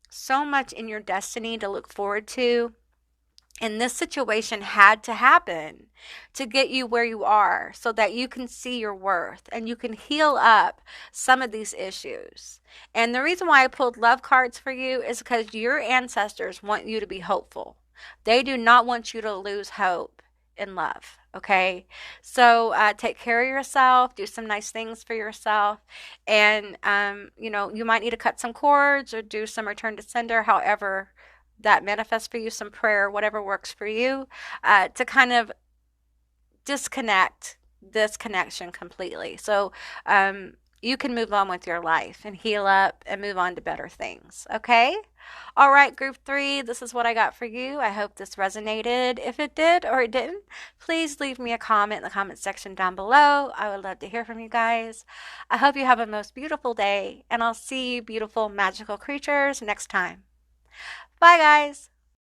so much in your destiny to look forward to. And this situation had to happen to get you where you are so that you can see your worth and you can heal up some of these issues. And the reason why I pulled love cards for you is because your ancestors want you to be hopeful. They do not want you to lose hope in love. Okay, so take care of yourself, do some nice things for yourself, and you might need to cut some cords or do some return to sender, however that manifests for you, some prayer, whatever works for you, to kind of disconnect this connection completely. So you can move on with your life and heal up and move on to better things. Okay? All right, group 3, this is what I got for you. I hope this resonated. If it did or it didn't, please leave me a comment in the comment section down below. I would love to hear from you guys. I hope you have a most beautiful day, and I'll see you beautiful magical creatures next time. Bye, guys.